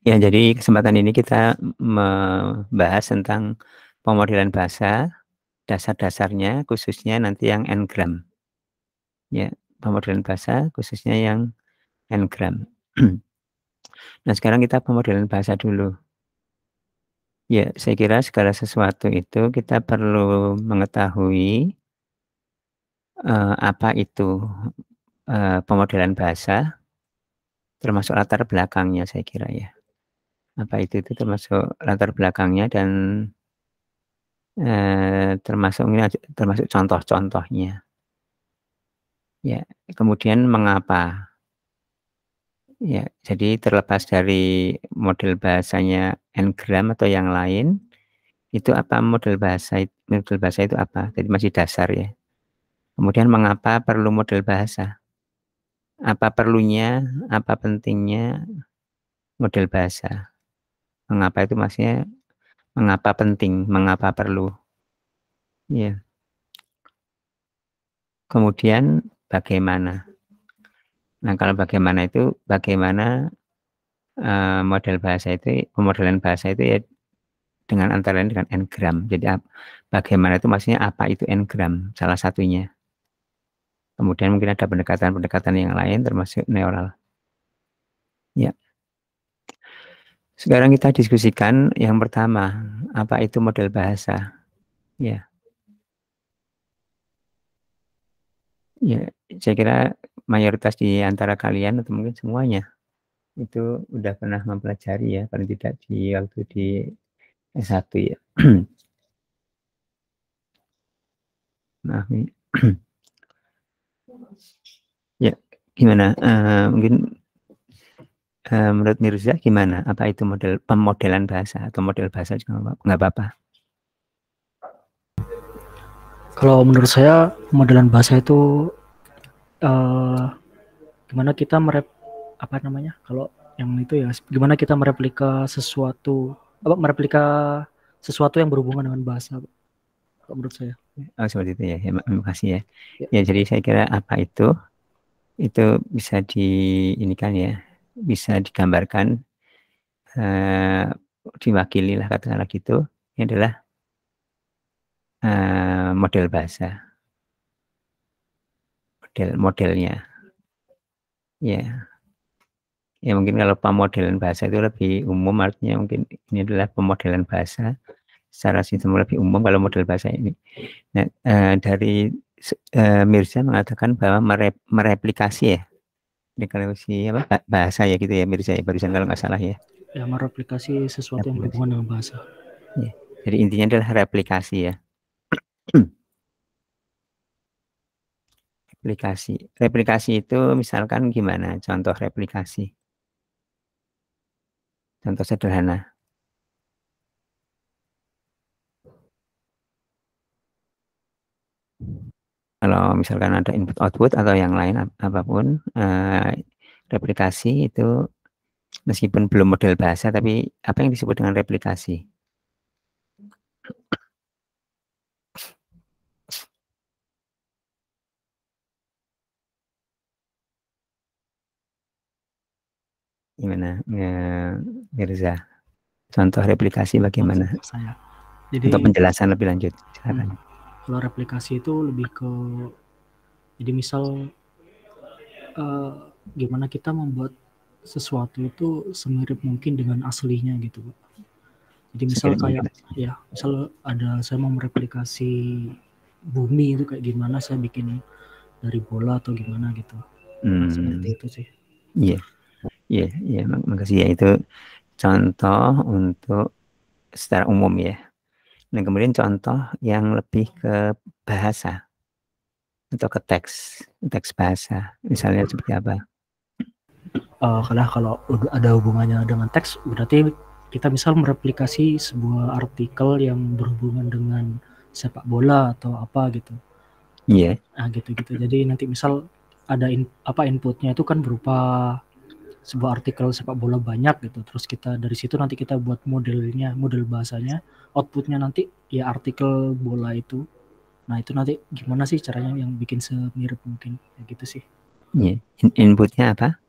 Ya, jadi kesempatan ini kita membahas tentang pemodelan bahasa, dasar-dasarnya khususnya nanti yang N-gram. Ya, pemodelan bahasa khususnya yang N-gram. Nah, sekarang kita pemodelan bahasa dulu. Ya, saya kira segala sesuatu itu kita perlu mengetahui apa itu pemodelan bahasa, termasuk latar belakangnya saya kira ya. Apa itu termasuk latar belakangnya dan termasuk contoh-contohnya. Ya, kemudian mengapa? Ya, jadi terlepas dari model bahasanya N-gram atau yang lain, itu apa model bahasa itu apa? Jadi masih dasar ya. Kemudian mengapa perlu model bahasa? Apa perlunya, apa pentingnya model bahasa? Mengapa itu maksudnya mengapa penting, mengapa perlu? Ya. Kemudian bagaimana? Nah, kalau bagaimana itu bagaimana model bahasa itu, pemodelan bahasa itu ya dengan antara lain dengan N-gram. Jadi bagaimana itu maksudnya apa itu N-gram, salah satunya. Kemudian mungkin ada pendekatan-pendekatan yang lain termasuk neural. Ya. Sekarang kita diskusikan yang pertama, apa itu model bahasa? Ya. Ya, saya kira mayoritas di antara kalian atau mungkin semuanya itu udah pernah mempelajari ya, paling tidak di waktu di S1 ya. Maaf nih. Ya, gimana? Mungkin menurut Mirza gimana? Apa itu pemodelan bahasa atau model bahasa juga nggak apa-apa? Kalau menurut saya pemodelan bahasa itu gimana kita kalau yang itu ya gimana kita mereplika sesuatu yang berhubungan dengan bahasa, kalau menurut saya. Oh, seperti itu ya. Ya, terima kasih ya. Ya, jadi saya kira apa itu bisa diinikan ya, bisa digambarkan, diwakili lah katakanlah gitu. Ini adalah model bahasa, modelnya. Ya, ya mungkin kalau pemodelan bahasa itu lebih umum, artinya mungkin ini adalah pemodelan bahasa secara sistem lebih umum kalau model bahasa ini. Nah, dari Mirza mengatakan bahwa mereplikasi ya. Ini kalau bahasa ya gitu ya Mirza ya, barusan kalau nggak salah ya. Ya, mereplikasi sesuatu yang berhubungan dengan bahasa. Ya. Jadi intinya adalah replikasi ya. Replikasi itu misalkan gimana? Contoh replikasi. Contoh sederhana. Kalau misalkan ada input output atau yang lain apapun, replikasi itu meskipun belum model bahasa, tapi apa yang disebut dengan replikasi? Gimana, Mirza? Contoh replikasi bagaimana? Saya. Jadi, untuk penjelasan lebih lanjut, silakan. Kalau replikasi itu lebih ke, jadi misal gimana kita membuat sesuatu itu semirip mungkin dengan aslinya gitu, Pak. Jadi misal misal saya mau mereplikasi bumi itu kayak gimana, saya bikin dari bola atau gimana gitu. Seperti itu sih. Iya, makasih ya, itu contoh untuk secara umum ya. Nah, kemudian contoh yang lebih ke bahasa atau ke teks bahasa, misalnya seperti apa? Karena kalau ada hubungannya dengan teks, berarti kita misal mereplikasi sebuah artikel yang berhubungan dengan sepak bola atau apa gitu. Iya. Nah, gitu-gitu. Jadi nanti misal ada inputnya itu kan berupa sebuah artikel sepak bola banyak gitu. Terus kita dari situ nanti kita buat model bahasanya, outputnya nanti ya artikel bola itu. Nah, itu nanti gimana sih caranya yang bikin semirip mungkin, ya gitu sih. Iya. Inputnya apa?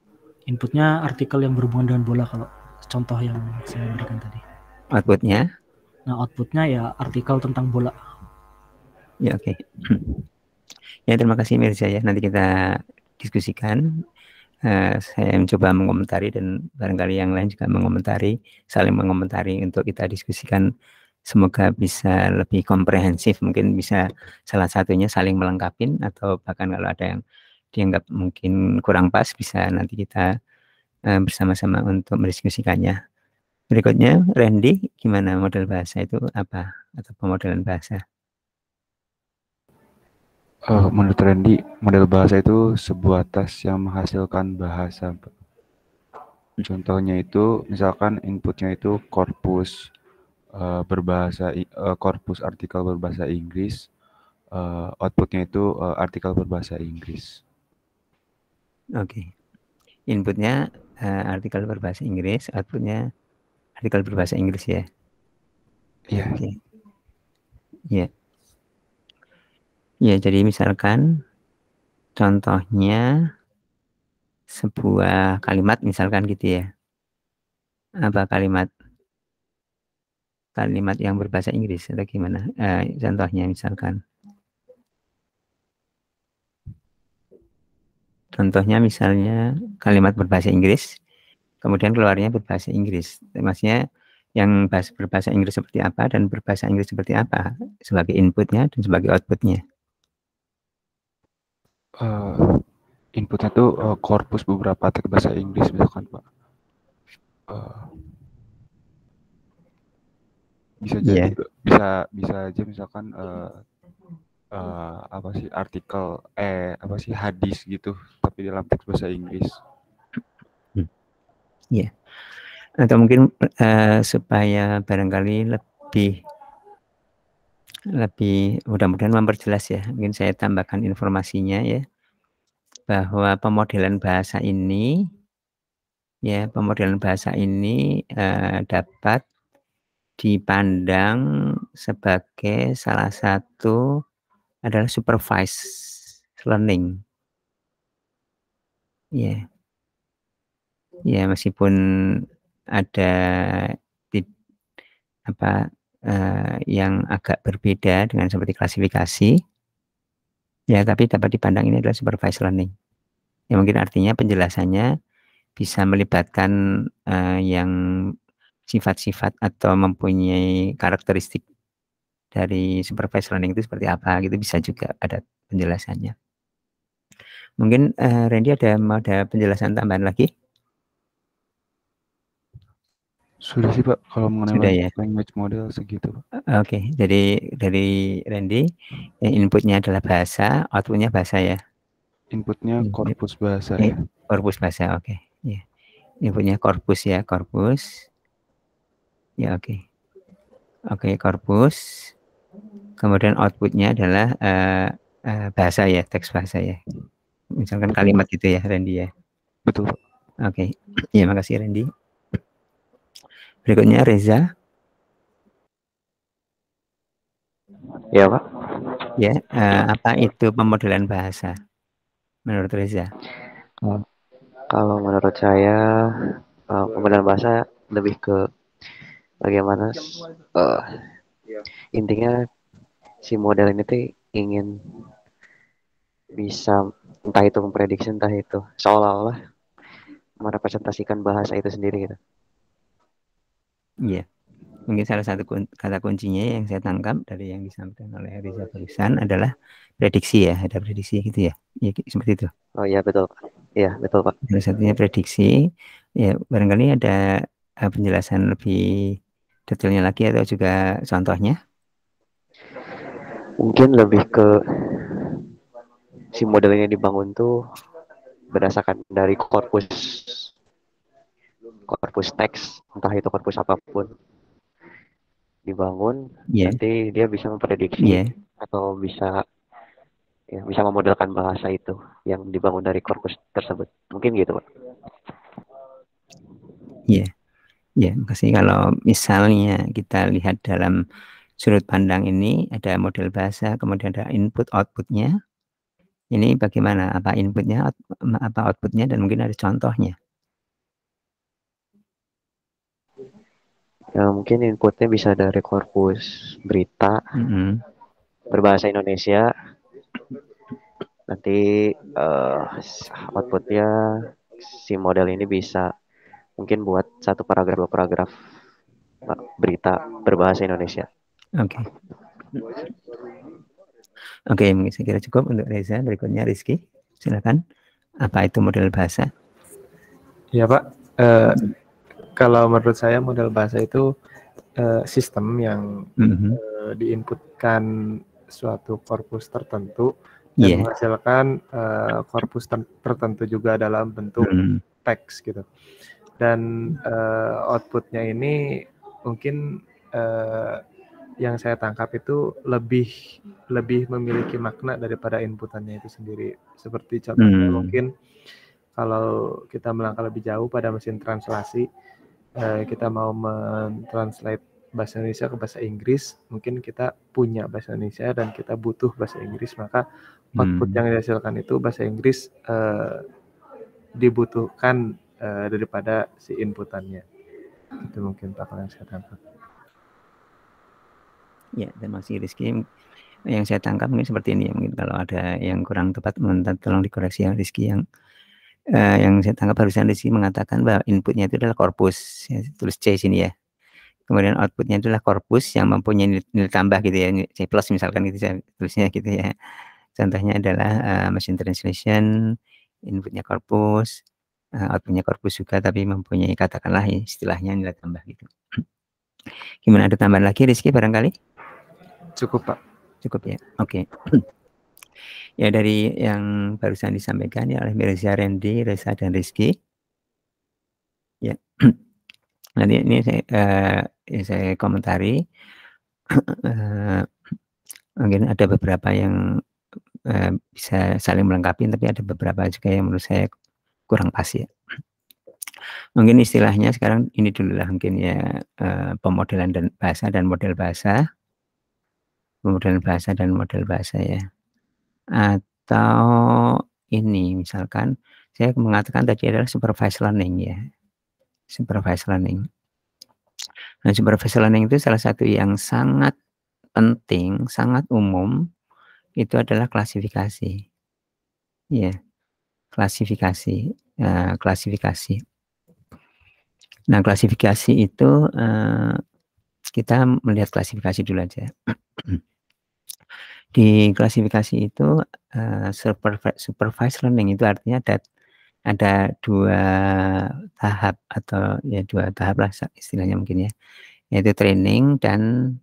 Inputnya artikel yang berhubungan dengan bola kalau contoh yang saya berikan tadi. Outputnya? Nah, outputnya ya artikel tentang bola. Ya, oke. Ya, terima kasih Mirza ya. Nanti kita diskusikan. Saya mencoba mengomentari dan barangkali yang lain juga mengomentari, saling mengomentari untuk kita diskusikan. Semoga bisa lebih komprehensif, mungkin bisa salah satunya saling melengkapi, atau bahkan kalau ada yang dianggap mungkin kurang pas, bisa nanti kita bersama-sama untuk mendiskusikannya. Berikutnya, Randy, gimana model bahasa itu apa? Atau pemodelan bahasa? Menurut Randy, model bahasa itu sebuah tes yang menghasilkan bahasa. Contohnya itu, misalkan inputnya itu korpus korpus artikel berbahasa Inggris, outputnya itu artikel berbahasa Inggris. Oke. Inputnya artikel berbahasa Inggris, outputnya artikel berbahasa Inggris ya. Iya. Oke. Ya. Ya, jadi misalkan contohnya sebuah kalimat misalkan gitu ya. Apa kalimat yang berbahasa Inggris atau gimana? Contohnya misalkan. Contohnya misalnya kalimat berbahasa Inggris, kemudian keluarnya berbahasa Inggris. Maksudnya yang berbahasa Inggris seperti apa dan berbahasa Inggris seperti apa sebagai inputnya dan sebagai outputnya. Inputnya tuh korpus beberapa teks bahasa Inggris misalkan Pak. Bisa jadi bisa aja misalkan apa sih artikel apa sih hadis gitu tapi dalam teks bahasa Inggris. Iya. Atau mungkin supaya barangkali lebih mudah-mudahan memperjelas ya, mungkin saya tambahkan informasinya ya, bahwa pemodelan bahasa ini dapat dipandang sebagai salah satu adalah supervised learning. Ya. Ya, meskipun ada yang agak berbeda dengan seperti klasifikasi, ya, tapi dapat dipandang ini adalah supervised learning. Ya, mungkin artinya penjelasannya bisa melibatkan yang sifat-sifat atau mempunyai karakteristik dari supervised learning itu seperti apa gitu, bisa juga ada penjelasannya. Mungkin Randy ada penjelasan tambahan lagi? Sudah sih Pak, kalau mengenai ya? Language model segitu Pak. Oke, jadi dari Randy, inputnya adalah bahasa, outputnya bahasa ya? Inputnya korpus bahasa ya. Korpus bahasa, oke. Ya. Inputnya korpus ya, korpus. Ya, oke. Oke, korpus. Kemudian outputnya adalah bahasa ya, teks bahasa ya. Misalkan betul, kalimat gitu ya, Randy ya. Betul Pak. Oke, ya, makasih Randy. Berikutnya Reza. Ya Pak. Ya, apa itu pemodelan bahasa menurut Reza? Kalau menurut saya pemodelan bahasa lebih ke bagaimana intinya si model ini tuh ingin bisa entah itu memprediksi entah itu seolah-olah merepresentasikan bahasa itu sendiri gitu. Iya. Mungkin salah satu kata kuncinya yang saya tangkap dari yang disampaikan oleh Reza barusan adalah prediksi ya, ada prediksi gitu ya, ya seperti itu. Oh iya betul Pak. Iya betul Pak. Salah satunya prediksi, ya barangkali ada penjelasan lebih detailnya lagi atau juga contohnya? Mungkin lebih ke si modelnya dibangun tuh berdasarkan dari korpus teks, entah itu korpus apapun dibangun, nanti dia bisa memprediksi atau bisa memodelkan bahasa itu yang dibangun dari korpus tersebut. Mungkin gitu Pak. Iya, ya, makasih. Kalau misalnya kita lihat dalam sudut pandang ini, ada model bahasa, kemudian ada input outputnya. Ini bagaimana? Apa inputnya, apa outputnya, dan mungkin ada contohnya. Mungkin inputnya bisa dari korpus berita berbahasa Indonesia. Nanti outputnya si model ini bisa mungkin buat 1 paragraf 2 paragraf berita berbahasa Indonesia. Oke. Oke, mungkin saya kira cukup untuk Reza. Berikutnya Rizky, silakan. Apa itu model bahasa? Ya Pak, kalau menurut saya model bahasa itu sistem yang diinputkan suatu korpus tertentu dan menghasilkan korpus tertentu juga dalam bentuk teks gitu. Dan outputnya ini mungkin yang saya tangkap itu lebih memiliki makna daripada inputannya itu sendiri. Seperti contohnya mungkin kalau kita melangkah lebih jauh pada mesin translasi, kita mau mentranslate bahasa Indonesia ke bahasa Inggris, mungkin kita punya bahasa Indonesia dan kita butuh bahasa Inggris, maka output yang dihasilkan itu bahasa Inggris dibutuhkan daripada si inputannya. Itu mungkin Pak yang saya tangkap. Ya, terima kasih Rizky. Yang saya tangkap mungkin seperti ini. Mungkin kalau ada yang kurang tepat, tolong dikoreksi ya Rizky. Yang saya tangkap barusan Rizky mengatakan bahwa inputnya itu adalah korpus, ya, tulis C sini ya. Kemudian outputnya adalah korpus yang mempunyai nilai tambah gitu ya, C plus misalkan gitu saya tulisnya gitu ya. Contohnya adalah machine translation, inputnya korpus, outputnya korpus juga, tapi mempunyai katakanlah istilahnya nilai tambah gitu. Gimana, ada tambahan lagi Rizky barangkali? Cukup Pak. Cukup ya, oke. Ya dari yang barusan disampaikan ya oleh Mirza, Randy, Reza, dan Rizky. Ya, nanti ini saya komentari. Mungkin ada beberapa yang bisa saling melengkapi, tapi ada beberapa juga yang menurut saya kurang pas ya. Mungkin istilahnya sekarang ini dulu lah mungkin ya, pemodelan dan bahasa dan model bahasa. Pemodelan bahasa dan model bahasa ya. Atau ini misalkan saya mengatakan tadi adalah supervised learning ya. Supervised learning. Nah, supervised learning itu salah satu yang sangat penting, sangat umum, itu adalah klasifikasi. Ya, klasifikasi. Klasifikasi. Nah, klasifikasi itu kita melihat klasifikasi dulu aja. Di klasifikasi itu supervised learning itu artinya ada 2 tahap atau ya 2 tahap lah istilahnya mungkin ya, yaitu training dan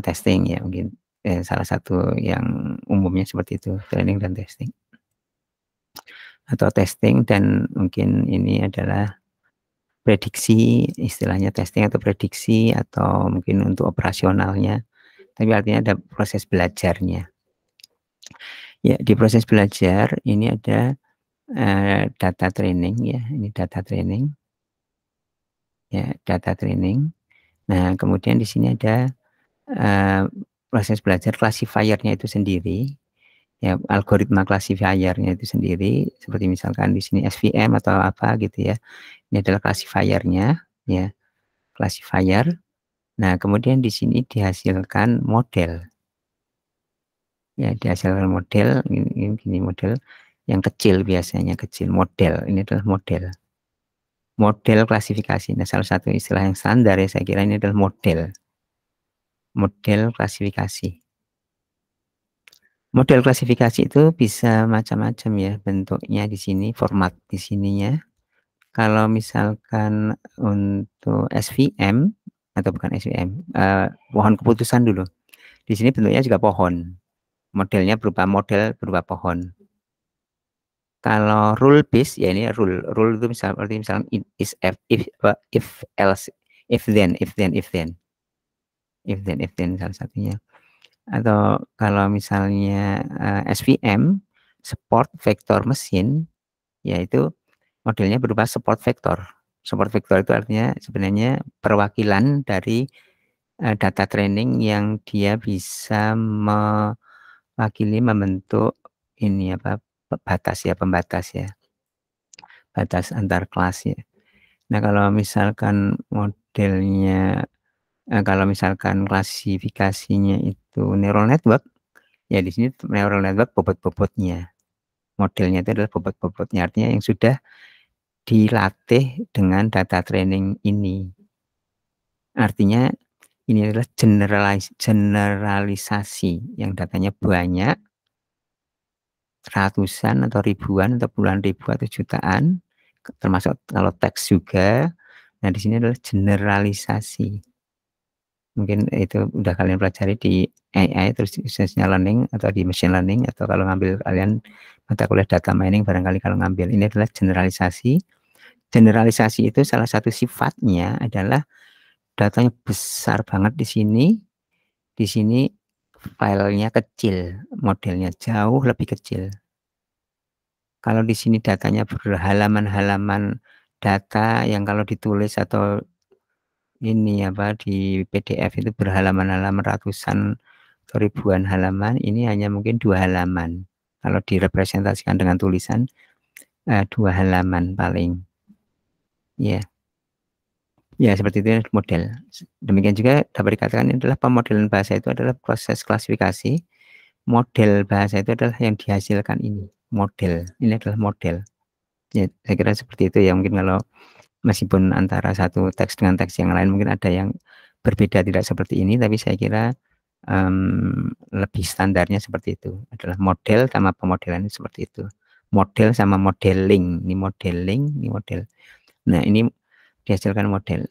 testing ya mungkin salah satu yang umumnya seperti itu, training dan testing. Atau testing dan mungkin ini adalah prediksi, istilahnya testing atau prediksi atau mungkin untuk operasionalnya. Tapi artinya ada proses belajarnya. Ya, di proses belajar ini ada data training ya, ini data training. Ya, data training. Nah, kemudian di sini ada proses belajar classifier-nya itu sendiri. Ya, algoritma classifier-nya itu sendiri, seperti misalkan di sini SVM atau apa gitu ya. Ini adalah classifier-nya ya. Classifier. Nah, kemudian di sini dihasilkan model. Ya, dihasilkan model, ini model yang kecil biasanya, kecil, model. Ini adalah model. Model klasifikasi. Nah, salah satu istilah yang standar ya saya kira ini adalah model. Model klasifikasi. Model klasifikasi itu bisa macam-macam ya bentuknya di sini, format di sininya. Kalau misalkan untuk SVM atau bukan SVM, pohon keputusan dulu. Di sini bentuknya juga pohon. Modelnya berupa model berupa pohon. Kalau rule based ya ini rule itu misalnya if else, if then salah satunya. Atau kalau misalnya SVM support vector mesin, yaitu modelnya berupa support vector. Support vector itu artinya sebenarnya perwakilan dari data training yang dia bisa mewakili membentuk ini apa batas ya, pembatas ya, batas antar kelas ya. Nah, kalau misalkan modelnya kalau misalkan klasifikasinya itu neural network, ya di sini neural network bobot-bobotnya. Modelnya itu adalah bobot-bobotnya, artinya yang sudah dilatih dengan data training ini. Artinya ini adalah generalisasi yang datanya banyak, ratusan atau ribuan atau puluhan ribu atau jutaan, termasuk kalau teks juga. Nah, di sini adalah generalisasi. Mungkin itu udah kalian pelajari di AI, terus khususnya learning atau di machine learning, atau kalau ngambil kalian mata kuliah data mining barangkali kalau ngambil. Ini adalah generalisasi. Generalisasi itu salah satu sifatnya adalah datanya besar banget di sini. Di sini filenya kecil, modelnya jauh lebih kecil. Kalau di sini datanya berhalaman-halaman data yang kalau ditulis atau ini apa di PDF itu berhalaman-halaman ratusan atau ribuan halaman, ini hanya mungkin 2 halaman. Kalau direpresentasikan dengan tulisan 2 halaman paling. Ya. Ya, seperti itu model. Demikian juga dapat dikatakan ini adalah pemodelan bahasa itu adalah proses klasifikasi. Model bahasa itu adalah yang dihasilkan ini. Model. Ini adalah model. Ya, saya kira seperti itu ya. Mungkin kalau meskipun antara satu teks dengan teks yang lain mungkin ada yang berbeda tidak seperti ini, tapi saya kira lebih standarnya seperti itu. Adalah model sama pemodelan seperti itu. Model sama modeling. Ini modeling, ini model. Nah, ini dihasilkan model.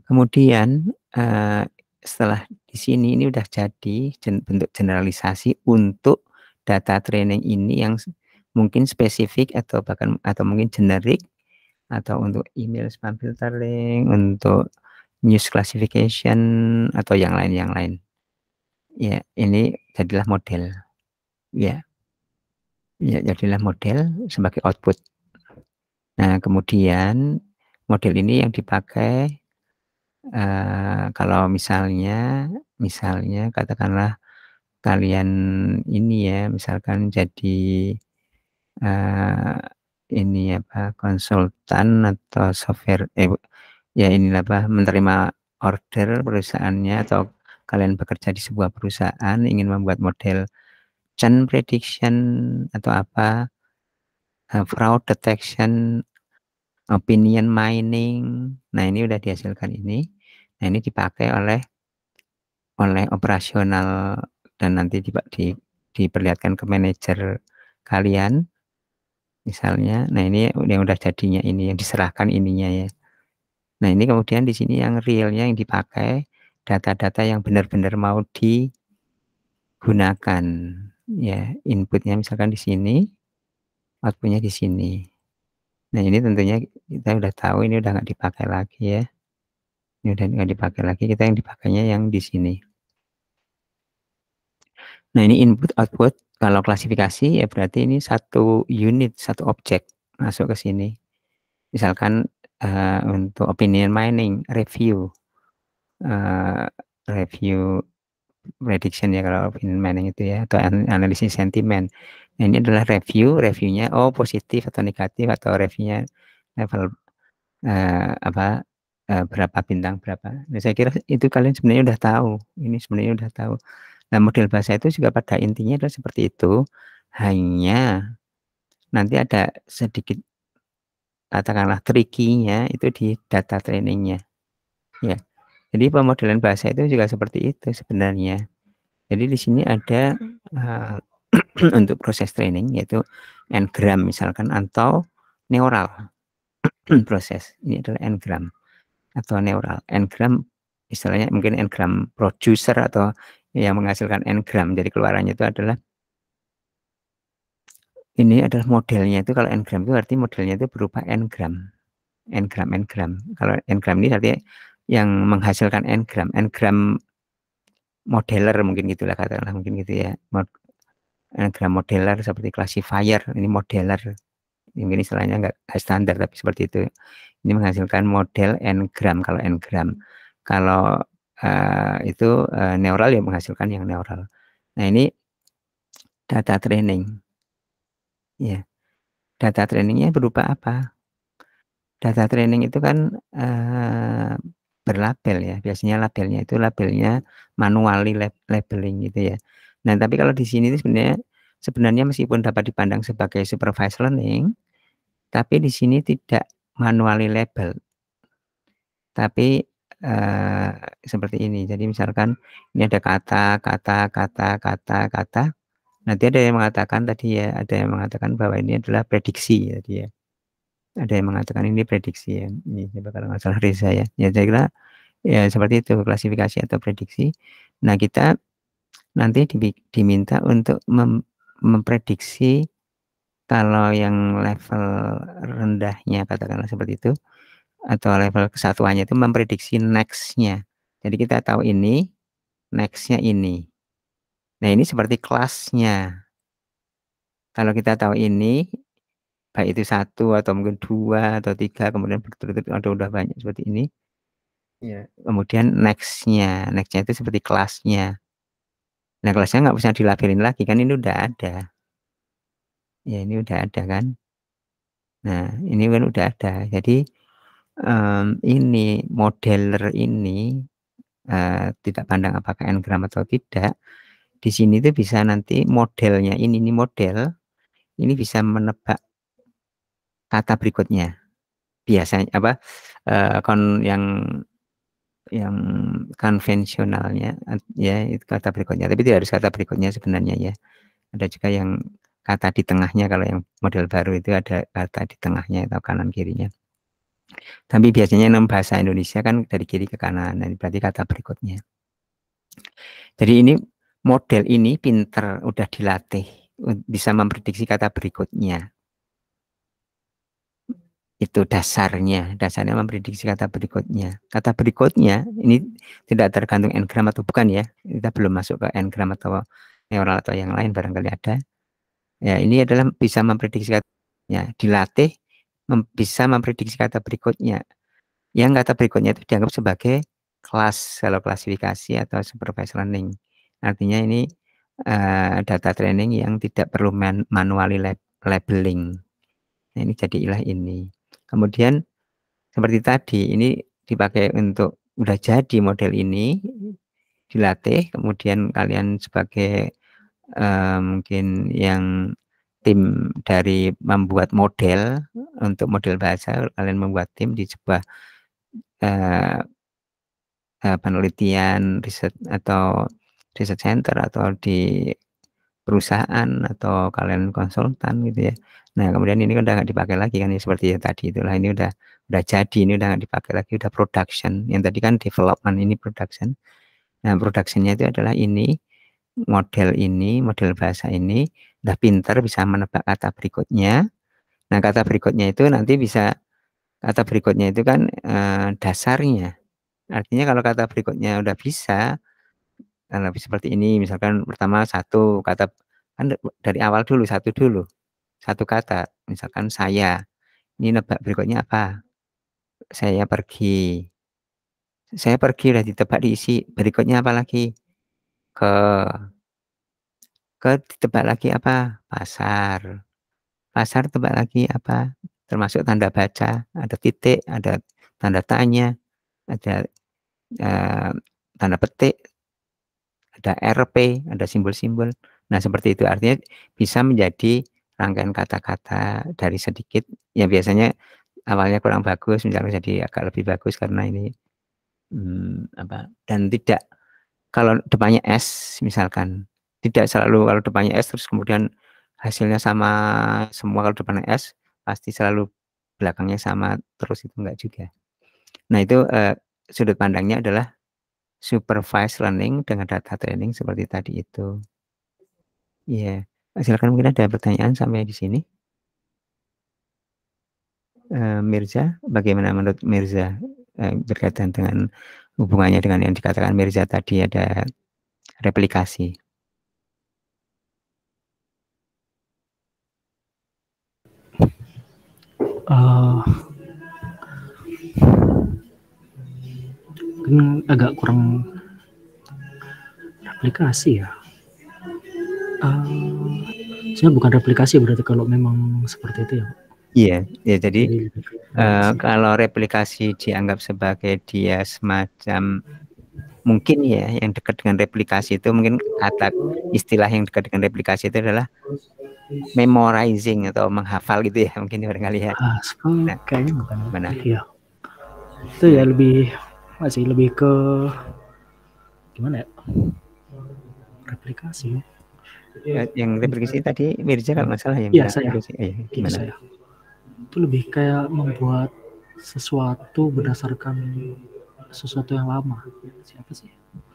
Kemudian setelah di sini ini udah jadi bentuk generalisasi untuk data training ini yang mungkin spesifik atau bahkan atau mungkin generik, atau untuk email spam filtering, untuk news classification atau yang lain. Ya, ini jadilah model. Ya. Ya, jadilah model sebagai output. Nah, kemudian model ini yang dipakai kalau misalnya katakanlah kalian ini ya, misalkan jadi ini apa konsultan atau software ya inilah apa menerima order perusahaannya, atau kalian bekerja di sebuah perusahaan ingin membuat model churn prediction atau apa, fraud detection, opinion mining. Nah, ini udah dihasilkan ini. Nah, ini dipakai oleh operasional dan nanti diperlihatkan ke manajer kalian misalnya. Nah, ini yang udah jadinya ini yang diserahkan ininya ya. Nah, ini kemudian di sini yang realnya yang dipakai data-data yang benar-benar mau digunakan ya, inputnya misalkan di sini, outputnya di sini. Nah, ini tentunya kita udah tahu ini udah nggak dipakai lagi ya. Ini udah nggak dipakai lagi, kita yang dipakainya yang di sini. Nah, ini input output. Kalau klasifikasi ya berarti ini satu unit, satu objek masuk ke sini. Misalkan untuk opinion mining, review prediction ya kalau opinion mining itu ya, atau analisis sentimen. Nah, ini adalah reviewnya positif atau negatif, atau reviewnya level berapa bintang berapa. Nah, saya kira itu kalian sebenarnya udah tahu. Ini sebenarnya udah tahu. Nah, model bahasa itu juga pada intinya adalah seperti itu. Hanya nanti ada sedikit katakanlah tricky-nya itu di data trainingnya. Ya. Jadi pemodelan bahasa itu juga seperti itu sebenarnya. Jadi di sini ada untuk proses training yaitu n-gram misalkan, atau neural proses. Ini adalah n-gram atau neural. N-gram istilahnya mungkin n-gram producer atau yang menghasilkan n-gram. Jadi keluarannya itu adalah ini adalah modelnya itu. Kalau n-gram itu arti modelnya itu berupa n-gram. Kalau n-gram ini artinya yang menghasilkan n-gram modeler mungkin gitulah katakanlah, mungkin gitu ya. N-gram modeler seperti classifier, ini modeler. Mungkin istilahnya enggak standar tapi seperti itu. Ini menghasilkan model n-gram kalau n-gram. Kalau itu neural ya menghasilkan yang neural. Nah, ini data training. Ya. Data trainingnya berupa apa? data training itu kan berlabel ya. Biasanya labelnya itu labelnya manually labeling gitu ya. Nah, tapi kalau di sini itu sebenarnya meskipun dapat dipandang sebagai supervised learning, tapi di sini tidak manually label. Tapi seperti ini. Jadi misalkan ini ada kata. Nanti ada yang mengatakan tadi ya, ada yang mengatakan bahwa ini adalah prediksi tadi ya. Ada yang mengatakan ini prediksi ya. Ini kalau nggak salah Reza ya. Ya saya kira ya seperti itu klasifikasi atau prediksi. Nah, kita nanti diminta untuk memprediksi kalau yang level rendahnya katakanlah seperti itu, atau level kesatuannya itu memprediksi next-nya. Jadi kita tahu ini, next-nya ini. Nah, ini seperti kelasnya. Kalau kita tahu ini, baik itu 1 atau mungkin 2 atau 3, kemudian berturut-turut atau udah banyak seperti ini. Ya. Kemudian next-nya itu seperti kelasnya. Nah, kelasnya nggak usah dilabelin lagi, kan ini udah ada. Ya, ini udah ada kan. Nah, ini kan udah ada. Jadi, ini modeler ini tidak pandang apakah n-gram atau tidak. Di sini tuh bisa nanti modelnya ini model ini bisa menebak kata berikutnya. Biasanya apa yang konvensionalnya ya itu kata berikutnya, tapi tidak harus kata berikutnya sebenarnya ya. Ada juga yang kata di tengahnya, kalau yang model baru itu ada kata di tengahnya atau kanan kirinya. Tapi biasanya dalam bahasa Indonesia kan dari kiri ke kanan, dan berarti kata berikutnya. Jadi ini model ini pinter, udah dilatih, bisa memprediksi kata berikutnya. Itu dasarnya memprediksi kata berikutnya. Kata berikutnya ini tidak tergantung n-gram atau bukan ya. Kita belum masuk ke n-gram atau neural atau yang lain, barangkali ada. Ya, ini adalah bisa memprediksi katanya, dilatih bisa memprediksi kata berikutnya. Yang kata berikutnya itu dianggap sebagai kelas kalau klasifikasi atau supervised learning. Artinya ini data training yang tidak perlu manually labeling. Nah, ini jadilah ini. Kemudian seperti tadi ini dipakai untuk udah jadi model ini, dilatih, kemudian kalian sebagai mungkin yang tim dari membuat model untuk model bahasa, kalian membuat tim di sebuah penelitian riset atau research center atau di perusahaan atau kalian konsultan gitu ya. Nah, kemudian ini udah nggak dipakai lagi kan ya, seperti yang tadi itulah, ini udah jadi, ini udah nggak dipakai lagi, udah production. Yang tadi kan development, ini production. Nah, productionnya itu adalah ini model bahasa ini udah pinter, bisa menebak kata berikutnya. Nah, kata berikutnya itu nanti bisa, kata berikutnya itu kan dasarnya. Artinya kalau kata berikutnya udah bisa, lebih seperti ini, misalkan pertama satu kata, kan dari awal dulu satu kata, misalkan saya, ini nebak berikutnya apa? Saya pergi udah ditebak, diisi berikutnya apa lagi? Ke ditebak lagi apa? Pasar tebak lagi apa? Termasuk tanda baca, ada titik, ada tanda tanya, ada tanda petik, ada RP, ada simbol-simbol. Nah, seperti itu, artinya bisa menjadi rangkaian kata-kata dari sedikit yang biasanya awalnya kurang bagus, misalnya jadi agak lebih bagus karena ini dan tidak, kalau depannya S misalkan, tidak selalu kalau depannya S terus kemudian hasilnya sama semua. Kalau depannya S pasti selalu belakangnya sama terus, itu enggak juga. Nah, itu sudut pandangnya adalah supervised learning dengan data training seperti tadi itu. Iya, silakan, mungkin ada pertanyaan sampai di sini. Mirza, bagaimana menurut Mirza berkaitan dengan hubungannya dengan yang dikatakan Mirza tadi, ada replikasi? Kan agak kurang replikasi ya. Saya bukan replikasi berarti kalau memang seperti itu ya. Iya, ya jadi Jadi lebih ke replikasi. kalau replikasi dianggap sebagai dia semacam mungkin ya yang dekat dengan replikasi itu mungkin kata istilah yang dekat dengan replikasi itu adalah memorizing atau menghafal gitu ya mungkin barangkali ya. Nah, Kayaknya bukan. mana? Iya. Itu ya lebih masih lebih ke gimana ya? Replikasi. Yang replikasi tadi Mirza kalau nggak salah yang Iya, bilang saya. replikasi. Gimana? Saya. Itu lebih kayak membuat sesuatu berdasarkan sesuatu yang lama. Siapa sih?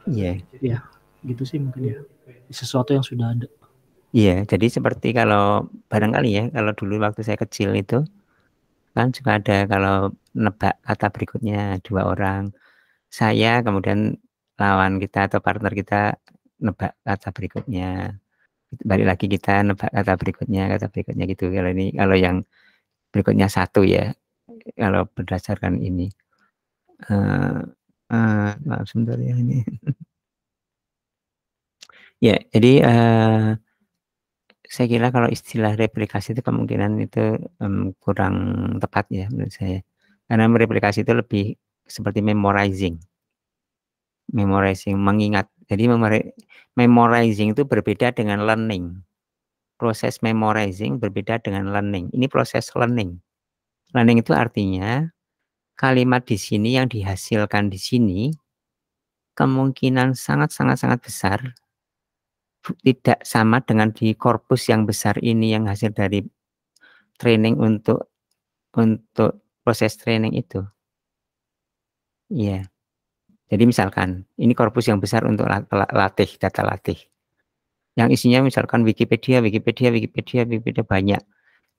Iya. Ya, gitu sih mungkin ya. Sesuatu yang sudah ada. Iya, jadi seperti kalau barangkali ya, kalau dulu waktu saya kecil itu kan juga ada kalau nebak kata berikutnya 2 orang. Saya kemudian lawan kita atau partner kita nebak kata berikutnya. Balik lagi kita nebak kata berikutnya gitu. Kalau yang berikutnya 1 ya. Kalau berdasarkan ini. Maaf sebentar ya ini. Ya, jadi saya kira kalau istilah replikasi itu kemungkinan itu kurang tepat ya menurut saya. Karena replikasi itu lebih seperti memorizing, mengingat. Jadi memorizing itu berbeda dengan learning. Proses memorizing berbeda dengan learning. Ini proses learning. Learning itu artinya kalimat di sini yang dihasilkan di sini kemungkinan sangat besar tidak sama dengan di korpus yang besar ini yang hasil dari training untuk proses training itu. Iya. Jadi misalkan ini korpus yang besar untuk latih, data latih. Yang isinya misalkan Wikipedia banyak.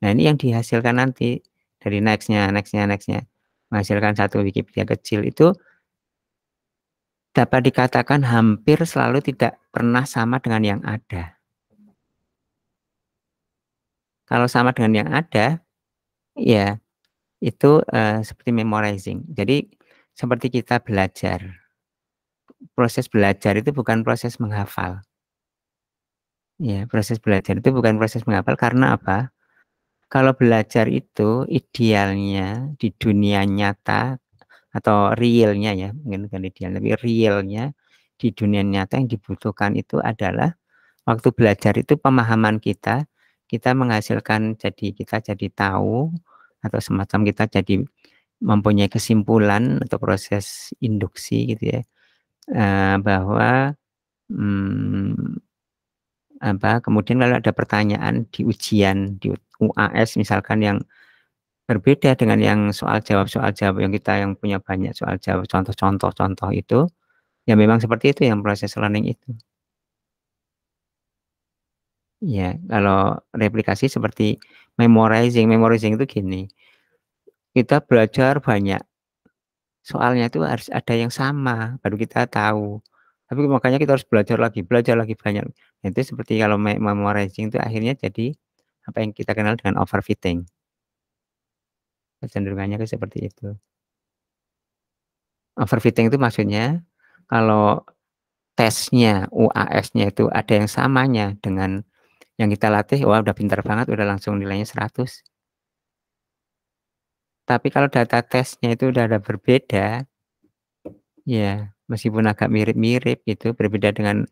Nah, ini yang dihasilkan nanti dari nextnya. Menghasilkan satu Wikipedia kecil itu dapat dikatakan hampir selalu tidak pernah sama dengan yang ada. Kalau sama dengan yang ada, ya itu seperti memorizing. Jadi seperti kita belajar. Proses belajar itu bukan proses menghafal. Ya, proses belajar itu bukan proses menghafal karena apa? Kalau belajar itu idealnya di dunia nyata atau realnya ya, mungkin bukan ideal, tapi realnya di dunia nyata yang dibutuhkan itu adalah waktu belajar itu pemahaman kita menghasilkan kita jadi tahu atau semacam kita jadi mempunyai kesimpulan atau proses induksi gitu ya, bahwa kemudian kalau ada pertanyaan di ujian di UAS misalkan yang berbeda dengan yang soal jawab yang kita yang punya banyak soal jawab contoh itu ya memang seperti itu yang proses learning itu. Ya, kalau replikasi seperti memorizing itu gini. Kita belajar banyak. Soalnya itu harus ada yang sama baru kita tahu. Tapi makanya kita harus belajar lagi banyak. Nah, itu seperti kalau memorizing itu akhirnya jadi apa yang kita kenal dengan overfitting. Kecenderungannya seperti itu. Overfitting itu maksudnya kalau tesnya, UAS-nya itu ada yang samanya dengan yang kita latih, wah udah pintar banget, udah langsung nilainya 100. Tapi kalau data tesnya itu udah ada berbeda, ya meskipun agak mirip-mirip gitu, berbeda dengan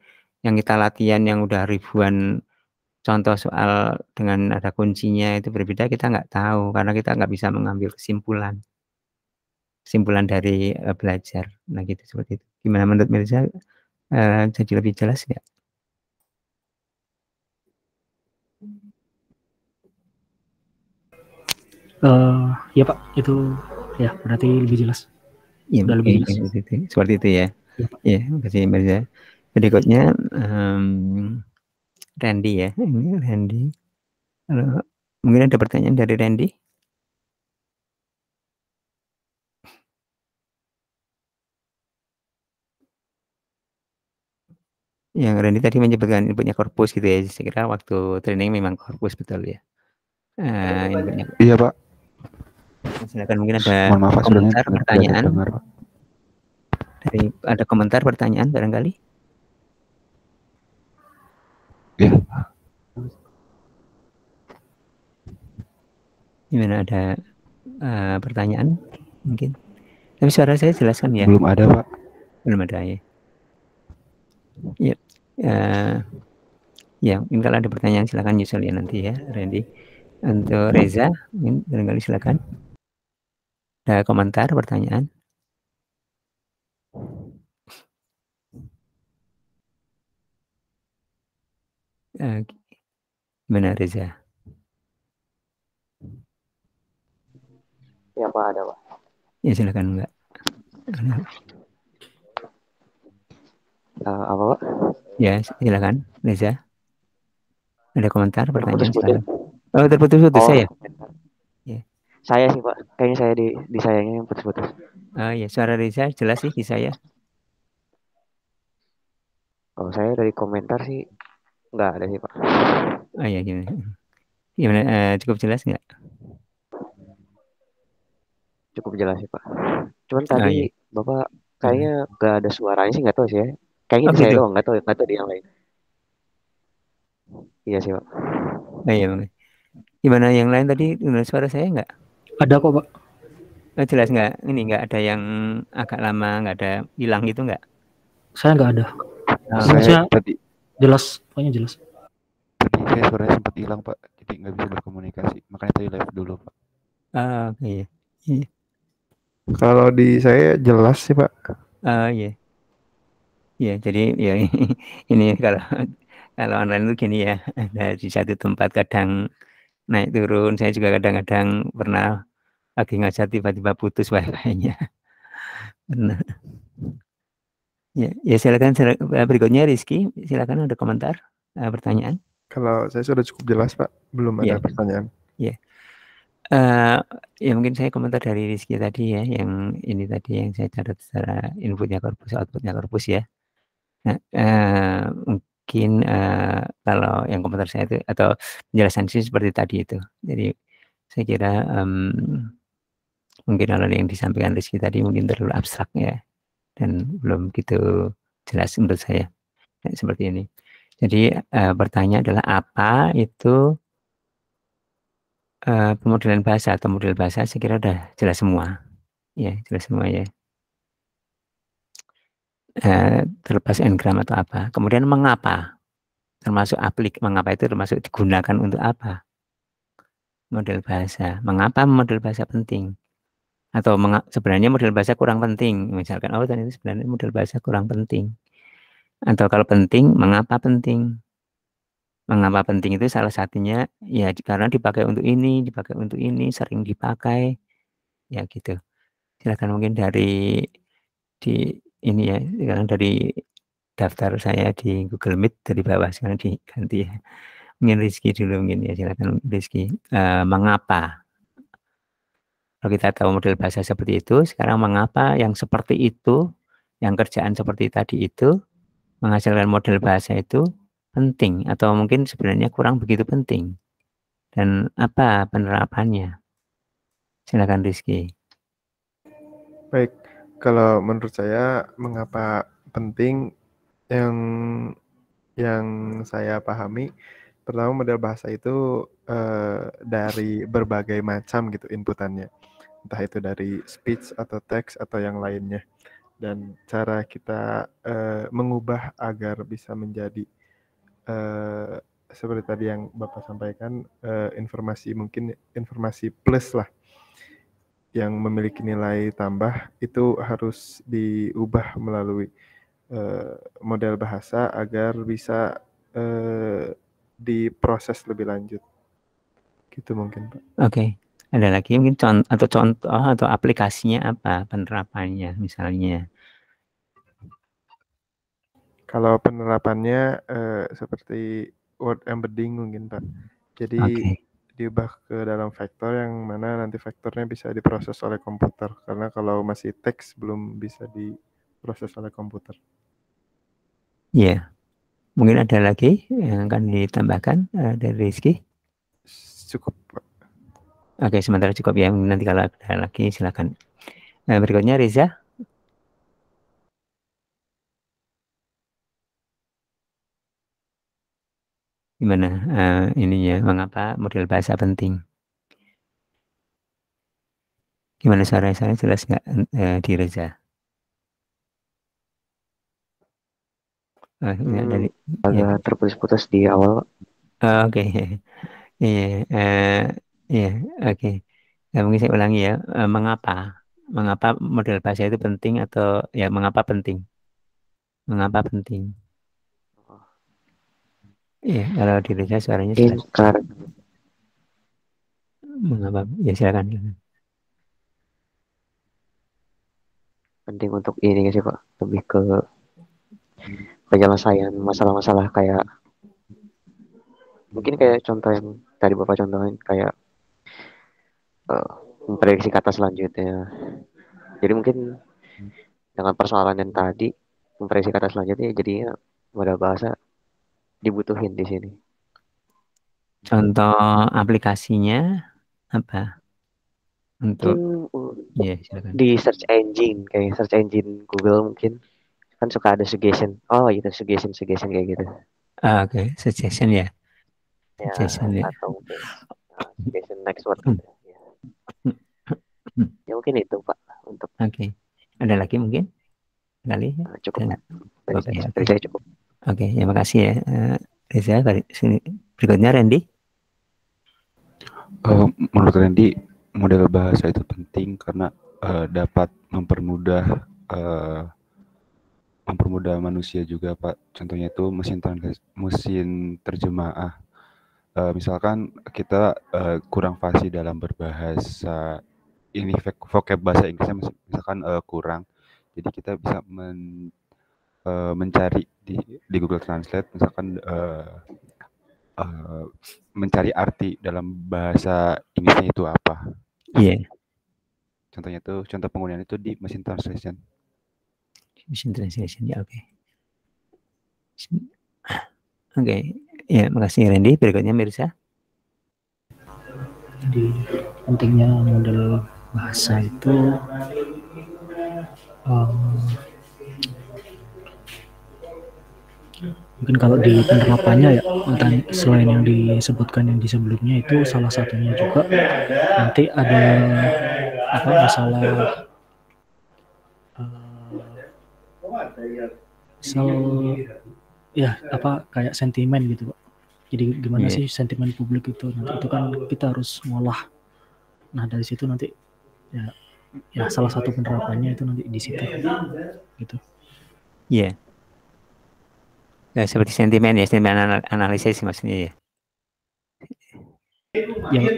yang kita latihan yang udah ribuan contoh soal dengan ada kuncinya itu berbeda, kita nggak tahu karena kita nggak bisa mengambil kesimpulan dari belajar. Nah gitu seperti itu. Gimana menurut Mirza? Jadi lebih jelas nggak? Ya Pak, itu ya berarti lebih jelas. Ya, lebih jelas. Seperti itu ya. Ya, Pak. Ya, kasih Mirza. Berikutnya Randy ya. Ini Randy. Mungkin ada pertanyaan dari Randy? Yang Randy tadi menyebutkan inputnya korpus gitu ya. Saya kira waktu training memang korpus betul ya. Inputnya. Iya Pak. Silakan mungkin ada Maaf, komentar, pertanyaan. Dengar, Pak. Ada komentar, pertanyaan barangkali? Ya. Gimana, ada pertanyaan mungkin? Tapi suara saya jelaskan ya? Belum ada, Pak. Belum ada ya. Ya, ya mungkin kalau ada pertanyaan silakan nyusul ya nanti ya, Randy. Untuk Reza, mungkin barangkali silakan. Ada komentar, pertanyaan? Gimana Reza? Ya Pak, ada Pak. Ya silakan Mbak. Apa Pak? Ya silakan Reza. Ada komentar, pertanyaan Terputus-putus. silakan. Oh terputus-putus Oh, saya. komentar. Ya. Saya sih Pak, kayaknya saya di sayanya yang putus-putus. Oh ya, suara Reza jelas sih di saya. Kalau saya dari komentar sih nggak ada sih Pak. Oh ya gimana? Gimana? Cukup jelas nggak? Cukup jelas sih Pak. Cuman Oh tadi ya. Bapak kayaknya nggak ada suaranya sih, nggak tahu sih ya. Kayaknya Oh di saya gitu. doang, nggak tahu di yang lain. Iya sih Pak. Oh iya Bang. Gimana yang lain tadi? Dengar suara saya nggak? Ada kok, Pak. Oh, jelas nggak? Ini nggak ada yang agak lama, nggak ada hilang gitu nggak? Saya nggak ada. Saya tadi Jelas, pokoknya jelas. saya suaranya sempat hilang, Pak. Jadi nggak bisa berkomunikasi. Makanya tadi live dulu, Pak. Iya. Iya. Kalau di saya jelas sih Pak. Iya. Iya, jadi ya ini kalau online itu gini ya, ada di satu tempat kadang naik turun. Saya juga kadang-kadang pernah lagi ngajar tiba-tiba putus wifi-nya. Benar. Ya silakan berikutnya Rizky, silakan ada komentar, pertanyaan. Kalau saya sudah cukup jelas Pak, belum ada pertanyaan. Ya. Ya mungkin saya komentar dari Rizky tadi ya, yang ini tadi yang saya catat secara inputnya korpus, outputnya korpus ya. Nah, mungkin kalau yang komentar saya itu atau penjelasan sih seperti tadi itu. Jadi saya kira mungkin kalau yang disampaikan Rizky tadi mungkin terlalu abstrak ya, dan belum gitu jelas menurut saya. Seperti ini. Jadi bertanya adalah apa itu pemodelan bahasa atau model bahasa, saya kira udah jelas semua. Ya, jelas semua ya. Terlepas n-gram atau apa. Kemudian mengapa? Termasuk mengapa itu termasuk digunakan untuk apa? Model bahasa. Mengapa model bahasa penting? Atau sebenarnya model bahasa kurang penting. Misalkan, oh ternyata sebenarnya model bahasa kurang penting. Atau kalau penting, mengapa penting? Mengapa penting itu salah satunya ya karena dipakai untuk ini, sering dipakai, ya gitu. Silakan mungkin di ini ya, sekarang dari daftar saya di Google Meet dari bawah sekarang diganti ya. Mungkin Rizky dulu mungkin ya, silakan Rizky. Mengapa? Kalau kita tahu model bahasa seperti itu, sekarang mengapa yang seperti itu, yang kerjaan seperti tadi itu, menghasilkan model bahasa itu penting atau mungkin sebenarnya kurang begitu penting, dan apa penerapannya? Silakan Rizky. Baik, kalau menurut saya mengapa penting, yang saya pahami, pertama model bahasa itu dari berbagai macam gitu inputannya, entah itu dari speech atau teks atau yang lainnya, dan cara kita mengubah agar bisa menjadi seperti tadi yang Bapak sampaikan, mungkin informasi plus lah yang memiliki nilai tambah, itu harus diubah melalui model bahasa agar bisa diproses lebih lanjut. Gitu mungkin Pak. Oke. Ada lagi mungkin contoh atau aplikasinya apa penerapannya misalnya? Kalau penerapannya seperti word embedding mungkin Pak. Jadi diubah ke dalam vektor yang mana nanti vektornya bisa diproses oleh komputer. Karena kalau masih teks belum bisa diproses oleh komputer. Ya, mungkin ada lagi yang akan ditambahkan dari Rizky? Cukup Pak. Oke, sementara cukup ya. Nanti kalau ada lagi silakan. Berikutnya Reza. Gimana ininya? Mengapa model bahasa penting? Gimana suara saya jelas nggak di Reza? Dari agak terputus-putus di awal. Oke. Iya, oke. Ya, mungkin saya ulangi ya. Mengapa model bahasa itu penting atau ya mengapa penting? Mengapa penting? Iya, kalau di Reza suaranya jelas. Mengapa? Ya silakan. Penting untuk ini sih Pak, lebih ke penyelesaian masalah-masalah kayak mungkin kayak contoh yang tadi Bapak contohin kayak memprediksi kata selanjutnya. Jadi mungkin dengan persoalan yang tadi memprediksi kata selanjutnya jadi modal bahasa dibutuhin di sini. Contoh aplikasinya apa? Untuk di search engine kayak search engine Google mungkin kan suka ada suggestion. Oh itu suggestion kayak gitu. Oke, suggestion ya. Suggestion ya. Atau mungkin suggestion next word gitu. Ya mungkin itu Pak untuk. Oke. Ada lagi mungkin? Kali? Cukup. Oke. Saya cukup. Oke, ya makasih ya Reza. Berikutnya Randy. Menurut Randy, model bahasa itu penting karena dapat mempermudah manusia juga Pak. Contohnya itu mesin terjemah. Misalkan kita kurang fasih dalam berbahasa, ini vocab bahasa Inggrisnya misalkan kurang, jadi kita bisa mencari di Google Translate misalkan mencari arti dalam bahasa Inggrisnya itu apa. Iya. Contohnya itu, contoh penggunaan itu di mesin translation. Mesin translation ya, oke. Oke, ya makasih Randy. Berikutnya Mirza. Jadi pentingnya model bahasa itu mungkin kalau di penerapannya ya selain yang disebutkan yang di sebelumnya itu salah satunya juga nanti ada masalah misal ya kayak sentimen gitu Pak. Jadi gimana sih sentimen publik itu nanti itu kan kita harus ngolah. Nah dari situ nanti ya salah satu penerapannya itu nanti di situ gitu. Iya. Nah, seperti sentimen analisis maksudnya ya. Ya.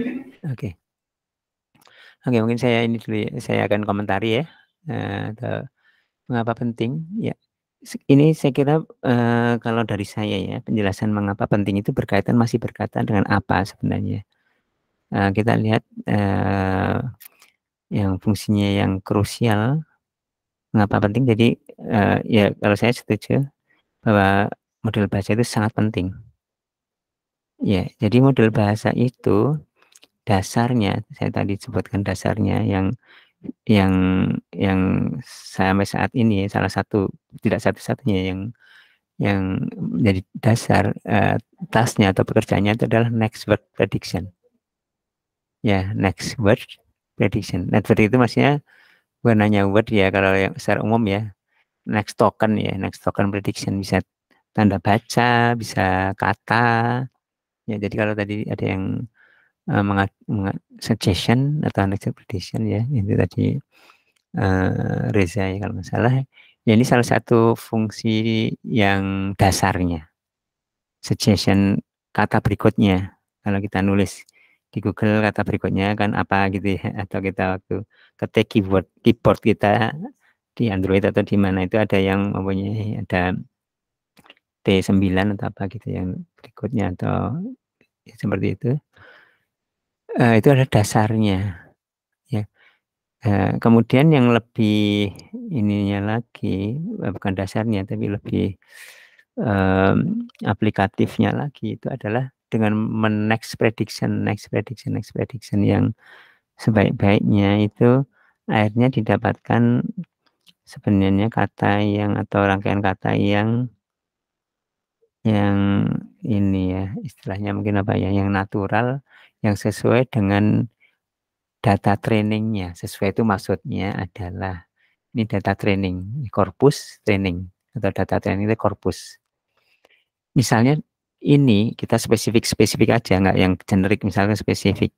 Oke, mungkin saya ini dulu ya. Saya akan komentari ya. Mengapa penting? Ya, ini saya kira kalau dari saya ya penjelasan mengapa penting itu masih berkaitan dengan apa sebenarnya. Kita lihat yang fungsinya yang krusial. Mengapa penting? Jadi ya kalau saya setuju bahwa model bahasa itu sangat penting. Ya, jadi model bahasa itu dasarnya, saya tadi sebutkan dasarnya yang sampai saat ini salah satu, tidak satu-satunya yang menjadi dasar tasnya atau pekerjaannya itu adalah next word prediction. Ya, next word prediction. Next word itu maksudnya bukan hanya word ya, kalau yang secara umum ya, next token prediction, bisa tanda baca, bisa kata. Ya, jadi kalau tadi ada yang suggestion atau next prediction ya, itu tadi Reza ya kalau nggak salah. Ya, ini salah satu fungsi yang dasarnya. Suggestion kata berikutnya. Kalau kita nulis di Google kata berikutnya kan apa gitu ya, atau kita waktu ketik keyboard kita di Android atau di mana itu ada yang mempunyai ada T9 atau apa gitu yang berikutnya atau ya, seperti itu. Itu ada dasarnya ya. Kemudian yang lebih ininya lagi bukan dasarnya tapi lebih aplikatifnya lagi itu adalah dengan next prediction yang sebaik-baiknya itu akhirnya didapatkan sebenarnya kata yang atau rangkaian kata yang ini ya istilahnya mungkin apa ya, yang natural, yang sesuai dengan data trainingnya. Sesuai itu maksudnya adalah ini data training, corpus training atau data training itu corpus. Misalnya ini kita spesifik aja, nggak yang generik, misalnya spesifik.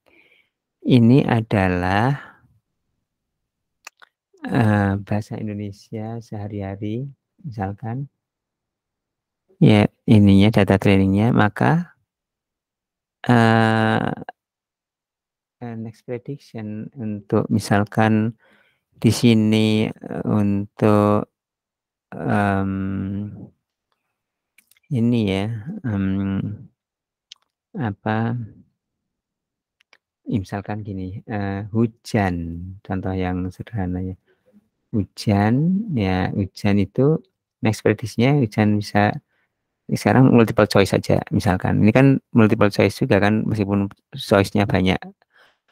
Ini adalah bahasa Indonesia sehari-hari, misalkan. Ya, ininya data trainingnya, maka next prediction untuk misalkan di sini untuk ini ya, misalkan gini, hujan, contoh yang sederhana ya, hujan itu next prediction-nya hujan bisa sekarang multiple choice saja, misalkan ini kan multiple choice juga kan, meskipun choice-nya banyak,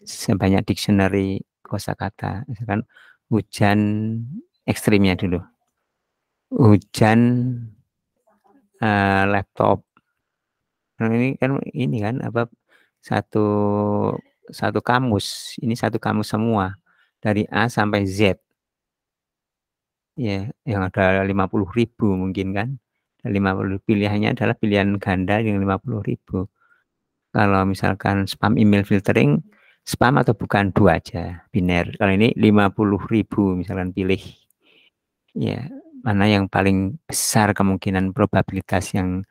sebanyak dictionary kosakata, misalkan hujan ekstrimnya dulu, hujan laptop. Nah, ini kan apa, satu kamus, ini satu kamus semua dari A sampai Z. Ya, yang ada 50.000 mungkin kan. 50 pilihannya adalah pilihan ganda yang 50.000. Kalau misalkan spam email filtering, spam atau bukan, 2 aja, biner. Kalau ini 50.000 misalkan pilih. Ya, mana yang paling besar kemungkinan probabilitas yang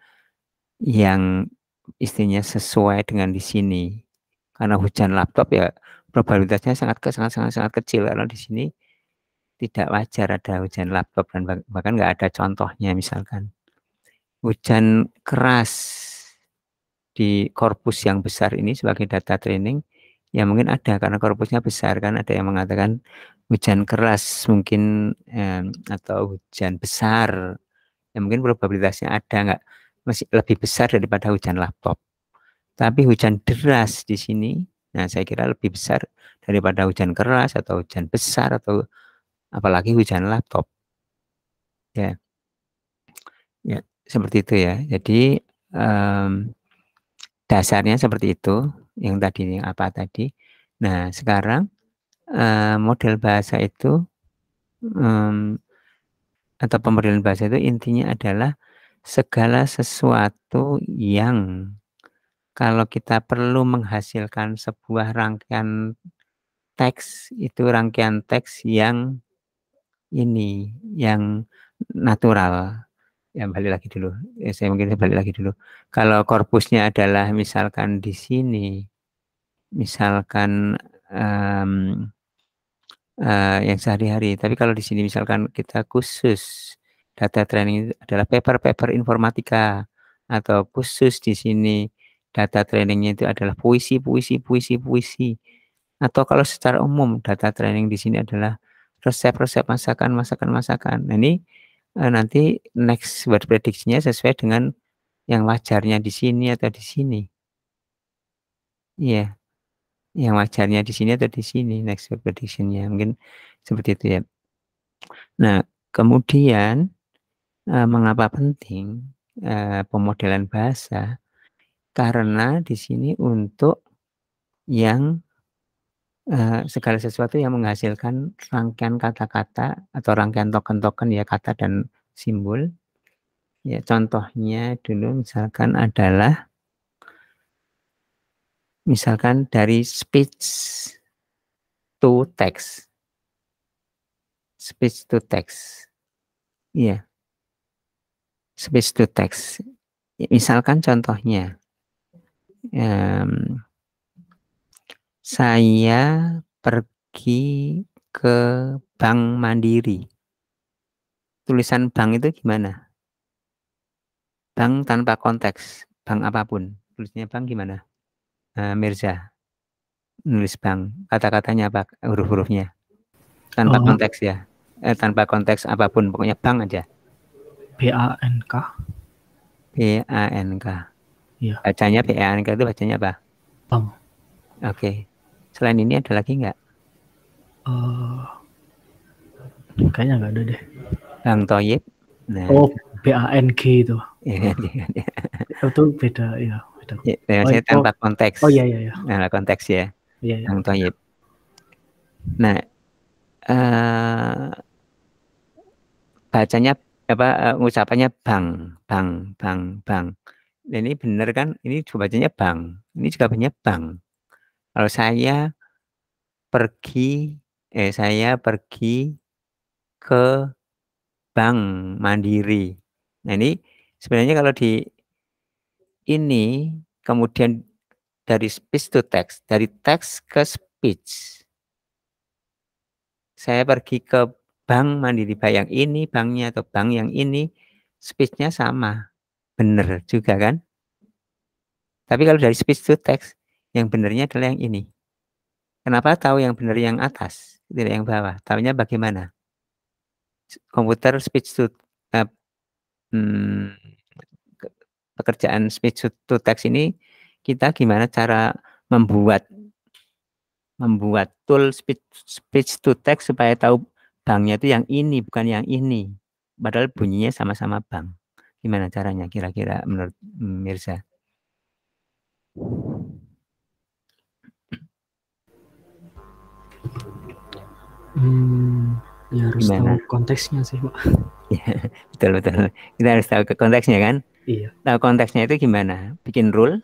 istilahnya sesuai dengan di sini. Karena hujan laptop ya probabilitasnya sangat kecil, karena di sini tidak wajar ada hujan laptop dan bahkan nggak ada contohnya. Misalkan hujan keras di korpus yang besar ini sebagai data training, ya mungkin ada karena korpusnya besar kan, ada yang mengatakan hujan keras mungkin atau hujan besar, ya mungkin probabilitasnya ada, nggak masih lebih besar daripada hujan laptop. Tapi hujan deras di sini, nah saya kira lebih besar daripada hujan keras atau hujan besar atau apalagi hujan laptop. Ya, ya seperti itu ya. Jadi dasarnya seperti itu. Yang tadi apa tadi? Nah sekarang model bahasa itu atau pemrograman bahasa itu intinya adalah segala sesuatu yang kalau kita perlu menghasilkan sebuah rangkaian teks, itu rangkaian teks yang ini, yang natural. Ya, balik lagi dulu. Saya mungkin balik lagi dulu. Kalau korpusnya adalah misalkan di sini, misalkan yang sehari-hari. Tapi kalau di sini misalkan kita khusus data training adalah paper informatika, atau khusus di sini data trainingnya itu adalah puisi. Atau kalau secara umum data training di sini adalah resep masakan. Nah ini nanti next word prediction-nya sesuai dengan yang wajarnya di sini atau di sini. Iya. Yang wajarnya di sini atau di sini next word prediction-nya. Mungkin seperti itu ya. Nah, kemudian mengapa penting pemodelan bahasa? Karena di sini untuk yang segala sesuatu yang menghasilkan rangkaian kata-kata atau rangkaian token-token ya, kata dan simbol. Ya, contohnya dulu misalkan adalah misalkan dari speech to text. Speech to text. Iya. Speech to text. Misalkan contohnya saya pergi ke Bank Mandiri. Tulisan bank itu gimana? Bank tanpa konteks, bank apapun. Tulisnya bank gimana? Mirza, nulis bank. Kata-katanya apa? Huruf-hurufnya. Tanpa konteks ya. Tanpa konteks apapun, pokoknya bank aja. BANK. BANK. Iya. Bacanya BANK itu bacanya apa? Bank. Oke. Selain ini ada lagi nggak? Kayaknya nggak ada deh. Bang Toyib. Nah. Oh, BANG itu. Iya. Itu beda ya. Beda. Saya tanpa konteks. Oh iya. Nah, konteks ya. Iya. Bang Toyib. Nah, bacanya ngucapannya bang. Ini benar kan? Ini juga bacanya bang. Ini juga bacanya bang. Kalau saya pergi ke Bank Mandiri. Nah, ini sebenarnya kalau di ini kemudian dari speech to text, dari teks ke speech. Saya pergi ke Bank Mandiri, bank yang ini, banknya atau bank yang ini, speech-nya sama. Benar juga kan? Tapi kalau dari speech to text, yang benernya adalah yang ini. Kenapa tahu yang benar yang atas, tidak yang bawah? Tahunya bagaimana? Komputer speech to pekerjaan speech to text ini, kita gimana cara membuat tool speech to text supaya tahu banknya itu yang ini bukan yang ini, padahal bunyinya sama-sama bank. Gimana caranya kira-kira menurut Mirza? Ya harus tahu konteksnya sih, Pak. Ya, betul. Kita harus tahu ke konteksnya kan? Iya. Tahu konteksnya itu gimana? Bikin rule.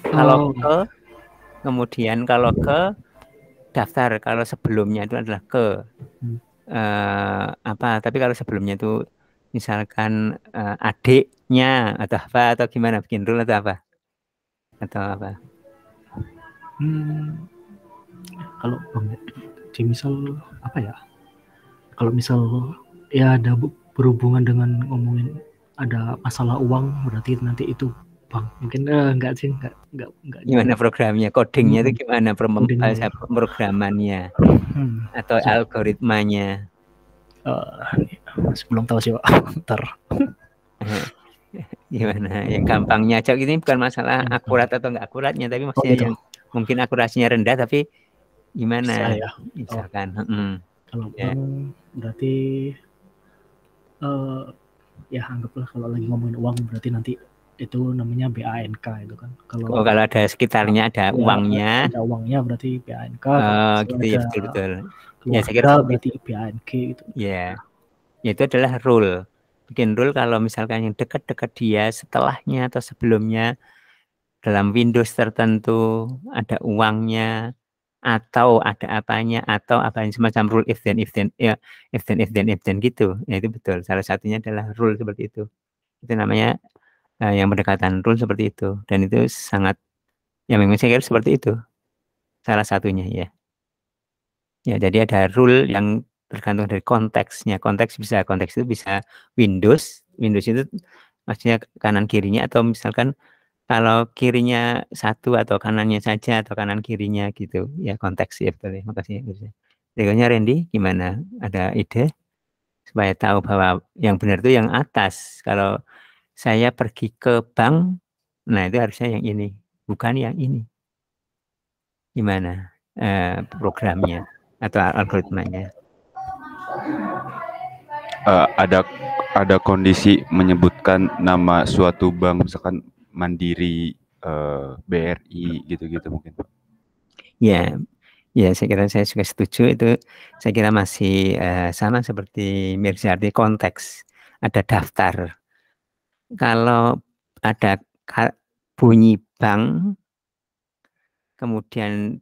Kalau kemudian kalau ke daftar, kalau sebelumnya itu adalah ke tapi kalau sebelumnya itu misalkan adiknya atau apa, atau gimana, bikin rule atau apa? Kalau misal apa ya? Kalau misal ya ada berhubungan dengan ngomongin ada masalah uang, berarti nanti itu bang. Mungkin enggak sih, enggak. Gimana programnya, codingnya itu gimana, pemrogramannya atau algoritmanya? Belum tahu sih, Pak. Ntar. Gimana? Yang gampangnya aja, ini bukan masalah akurat atau enggak akuratnya, tapi maksudnya yang mungkin akurasinya rendah, tapi gimana? Misalkan. Kalau bang berarti ya anggaplah kalau lagi ngomongin uang berarti nanti itu namanya BANK itu kan. Kalau ada sekitarnya ada uangnya. Ada uangnya berarti BANK. Gitu ya, betul. Ya saya kira berarti BANK gitu. Ya. Itu adalah rule. Bikin rule kalau misalkan yang dekat-dekat dia, setelahnya atau sebelumnya dalam Windows tertentu ada uangnya atau ada apanya atau apa yang semacam rule if then gitu. Ya, itu betul. Salah satunya adalah rule seperti itu. Itu namanya yang berdekatan rule seperti itu, dan itu sangat memang saya kira seperti itu. Salah satunya ya. Ya, jadi ada rule yang tergantung dari konteksnya. Konteks itu bisa Windows itu maksudnya kanan kirinya, atau misalkan kalau kirinya satu atau kanannya saja atau kanan kirinya gitu ya, konteks ya, betul ya. Makasih. Berikutnya Randy, gimana? Ada ide supaya tahu bahwa yang benar itu yang atas. Kalau saya pergi ke bank, nah itu harusnya yang ini, bukan yang ini. Gimana programnya atau algoritmanya? Ada kondisi menyebutkan nama suatu bank, misalkan Mandiri, BRI gitu-gitu mungkin. Ya, saya kira saya juga setuju itu. Saya kira masih sama seperti Mirza, arti konteks. Ada daftar. Kalau ada bunyi bank, kemudian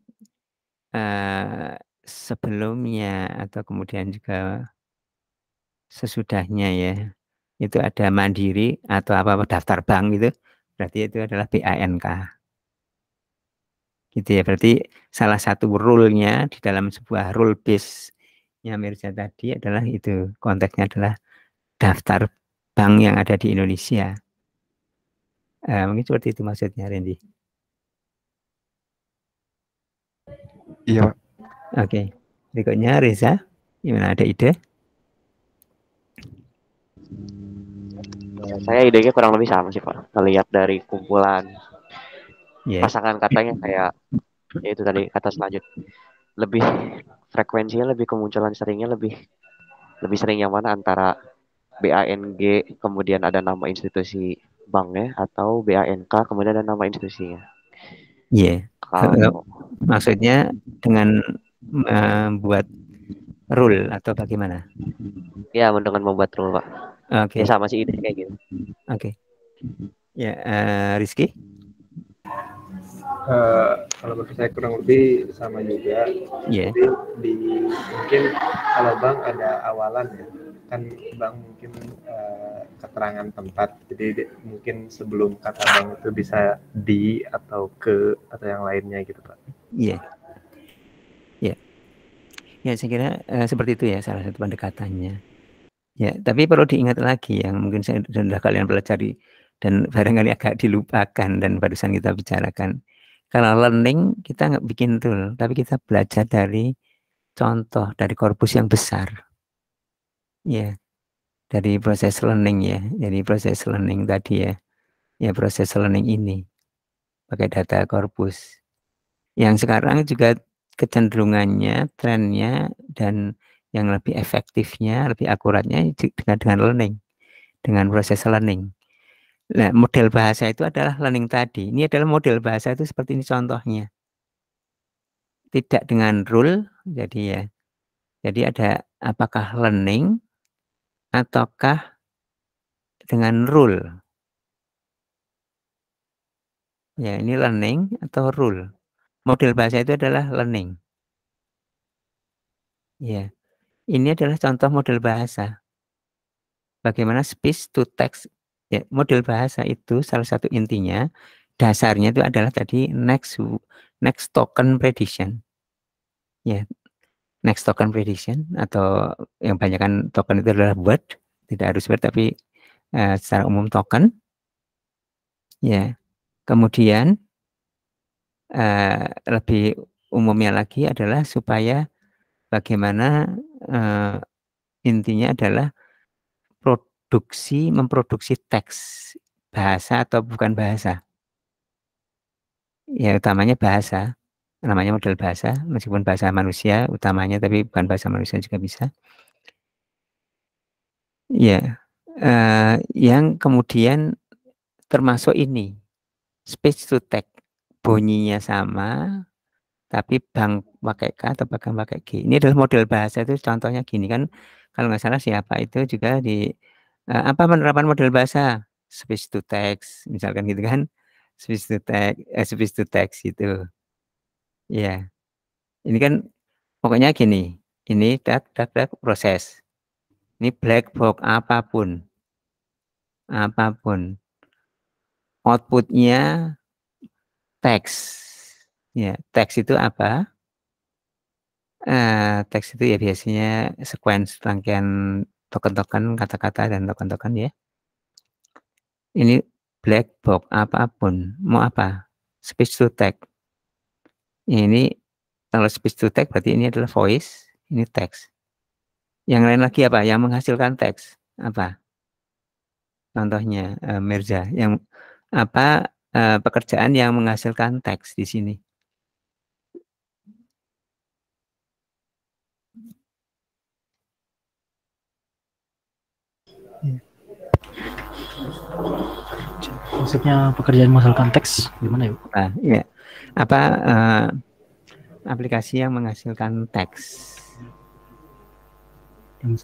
sebelumnya atau kemudian juga sesudahnya ya, itu ada Mandiri atau apa daftar bank gitu, berarti itu adalah BANK. Gitu ya, berarti salah satu rule-nya di dalam sebuah rule base-nya Mirza tadi adalah itu, konteksnya adalah daftar bank yang ada di Indonesia. Mungkin seperti itu maksudnya, Randy. Iya, Pak. Oke. Berikutnya Reza, gimana, ada ide? Saya idenya kurang lebih sama sih, Pak. Ngelihat dari kumpulan pasangan katanya kayak ya itu tadi kata selanjutnya, lebih frekuensinya, lebih kemunculan seringnya lebih sering yang mana antara BANG kemudian ada nama institusi banknya atau BANK kemudian ada nama institusinya. Maksudnya dengan membuat rule atau bagaimana? Ya, dengan membuat rule, Pak. Oke. Ya sama sih ide kayak gitu. Oke. Ya, Rizky? Kalau menurut saya kurang lebih sama juga. Yeah. Jadi mungkin kalau bank ada awalan ya, kan bank mungkin keterangan tempat. Jadi mungkin sebelum kata bank itu bisa di atau ke atau yang lainnya gitu, Pak. Iya. Yeah. Ya, saya kira seperti itu ya salah satu pendekatannya. Ya, tapi perlu diingat lagi yang mungkin sudah kalian pelajari dan barangkali agak dilupakan dan barusan kita bicarakan. Kalau learning kita nggak bikin rule, tapi kita belajar dari contoh, dari korpus yang besar. Ya, dari proses learning ya, jadi proses learning tadi ya. Ya, proses learning ini pakai data korpus. Yang sekarang juga kecenderungannya, trennya, dan yang lebih efektifnya, lebih akuratnya dengan learning, dengan proses learning. Nah, model bahasa itu adalah learning tadi. Ini adalah model bahasa itu seperti ini contohnya. Tidak dengan rule, jadi ya. Jadi ada apakah learning ataukah dengan rule. Ya, ini learning atau rule. Model bahasa itu adalah learning. Ya. Ini adalah contoh model bahasa. Bagaimana speech to text. Ya, model bahasa itu salah satu intinya, dasarnya itu adalah tadi next token prediction. Ya, next token prediction atau yang banyak kan token itu adalah word, tidak harus word tapi secara umum token. Ya, kemudian lebih umumnya lagi adalah supaya bagaimana intinya adalah memproduksi teks bahasa atau bukan bahasa. Ya, utamanya bahasa, namanya model bahasa, meskipun bahasa manusia utamanya, tapi bukan bahasa manusia juga bisa. Ya, yang kemudian termasuk ini, speech to text, bunyinya sama, tapi bang pakai K atau bagang pakai G. Ini adalah model bahasa itu contohnya gini kan, kalau nggak salah siapa itu juga di, apa penerapan model bahasa? Speech to text, misalkan gitu kan, speech to text itu. Ya, ini kan pokoknya gini, ini proses. Ini black box apapun. Outputnya teks. Ya, teks itu apa? Teks itu ya biasanya sequence rangkaian token-token, kata-kata dan token-token ya. Ini black box apapun. Mau apa? Speech to text. Ini kalau speech to text berarti ini adalah voice, ini teks. Yang lain lagi apa? Yang menghasilkan teks. Apa? Contohnya Mirza, yang apa pekerjaan yang menghasilkan teks di sini. Maksudnya pekerjaan menghasilkan teks gimana ya? Nah, ya. Apa aplikasi yang menghasilkan teks?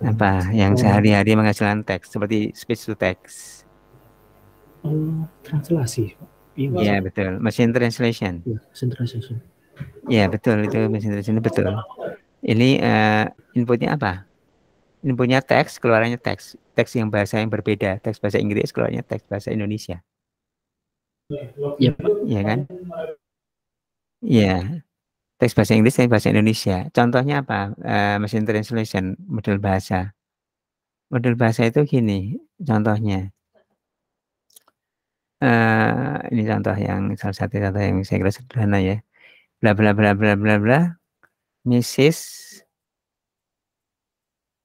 Apa yang sehari-hari menghasilkan teks seperti speech to text? Translasi. Iya betul, machine translation. Ya, machine translation. Iya betul, itu machine translation betul. Ini inputnya apa? Inputnya teks, keluarannya teks. Teks yang bahasa yang berbeda, teks bahasa Inggris, keluarnya teks bahasa Indonesia. Iya, Iya kan? Iya. Teks bahasa Inggris dan bahasa Indonesia. Contohnya apa? Machine translation, model bahasa. Model bahasa itu gini, contohnya. Ini contoh yang salah satu contoh yang saya kira sederhana ya. Bla bla bla bla bla bla. Mrs.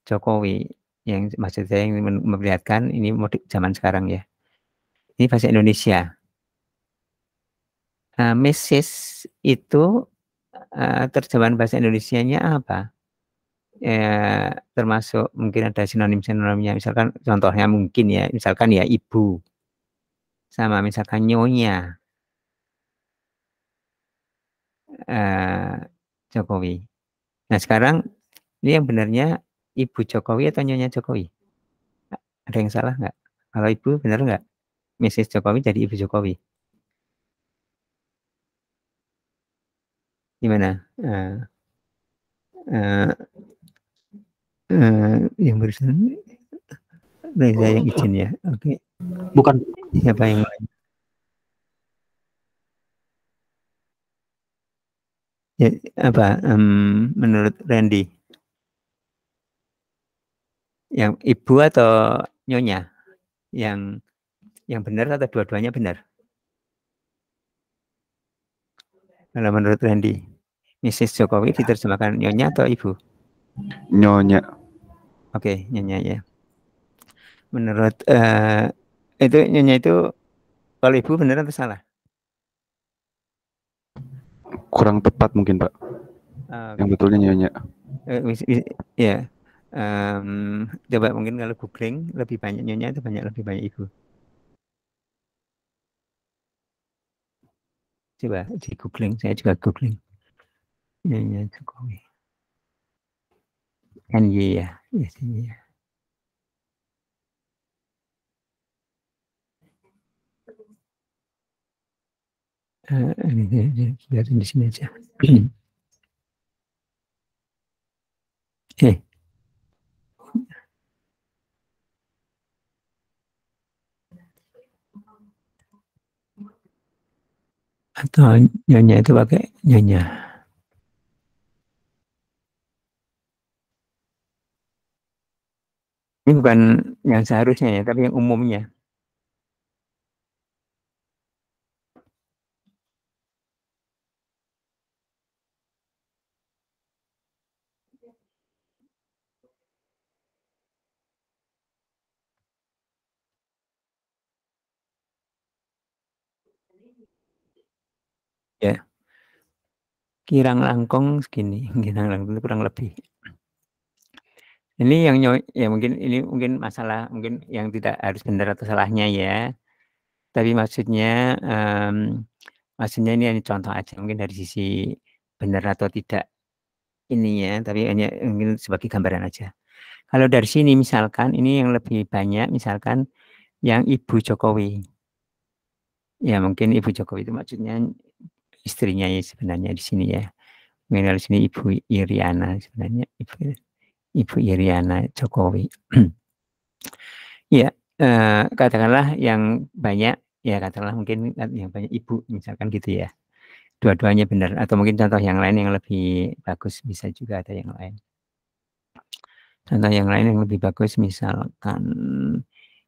Jokowi, yang maksud saya yang memperlihatkan ini model zaman sekarang ya. Ini bahasa Indonesia. Mrs. itu terjemahan bahasa Indonesianya apa? Termasuk mungkin ada sinonim-sinonimnya, misalkan contohnya mungkin ya, misalkan ya ibu, sama misalkan nyonya Jokowi. Nah sekarang ini yang benarnya Ibu Jokowi atau Nyonya Jokowi? Ada yang salah nggak? Kalau Ibu benar nggak? Mrs. Jokowi jadi Ibu Jokowi. Gimana? Yang barusan Reza yang izin ya. Oke. Bukan. Siapa yang lain? Ya, apa? Menurut Randy, yang Ibu atau Nyonya? Yang benar atau dua-duanya benar? Kalau menurut Randy, Mrs. Jokowi diterjemahkan Nyonya atau Ibu? Nyonya. Oke, Nyonya ya. Menurut itu Nyonya itu kalau Ibu benar atau salah? Kurang tepat mungkin Pak. Yang betulnya Nyonya. Ya. Coba mungkin kalau googling lebih banyak Nyonya atau lebih banyak Ibu? Coba di googling, saya juga googling. Nyonya Jokowi. NY ya, yes, ya. Lihat di sini aja. Atau Nyonya itu pakai Nyonya. Ini bukan yang seharusnya ya, tapi yang umumnya. Ya. Kirang langkong segini, kirang langkong itu kurang lebih. Ini yang ya mungkin masalah mungkin yang tidak harus benar atau salahnya ya. Tapi maksudnya ini contoh aja mungkin dari sisi benar atau tidak ini ya, tapi hanya mungkin sebagai gambaran aja. Kalau dari sini misalkan ini yang lebih banyak misalkan yang Ibu Jokowi. Ya mungkin Ibu Jokowi itu maksudnya istrinya ya sebenarnya di sini ya. Mungkin di sini Ibu Iriana sebenarnya Ibu Iriana Jokowi. Ya, katakanlah yang banyak ya katakanlah mungkin yang banyak Ibu misalkan gitu ya. Dua-duanya benar atau mungkin contoh yang lain yang lebih bagus bisa juga ada yang lain. Contoh yang lain yang lebih bagus misalkan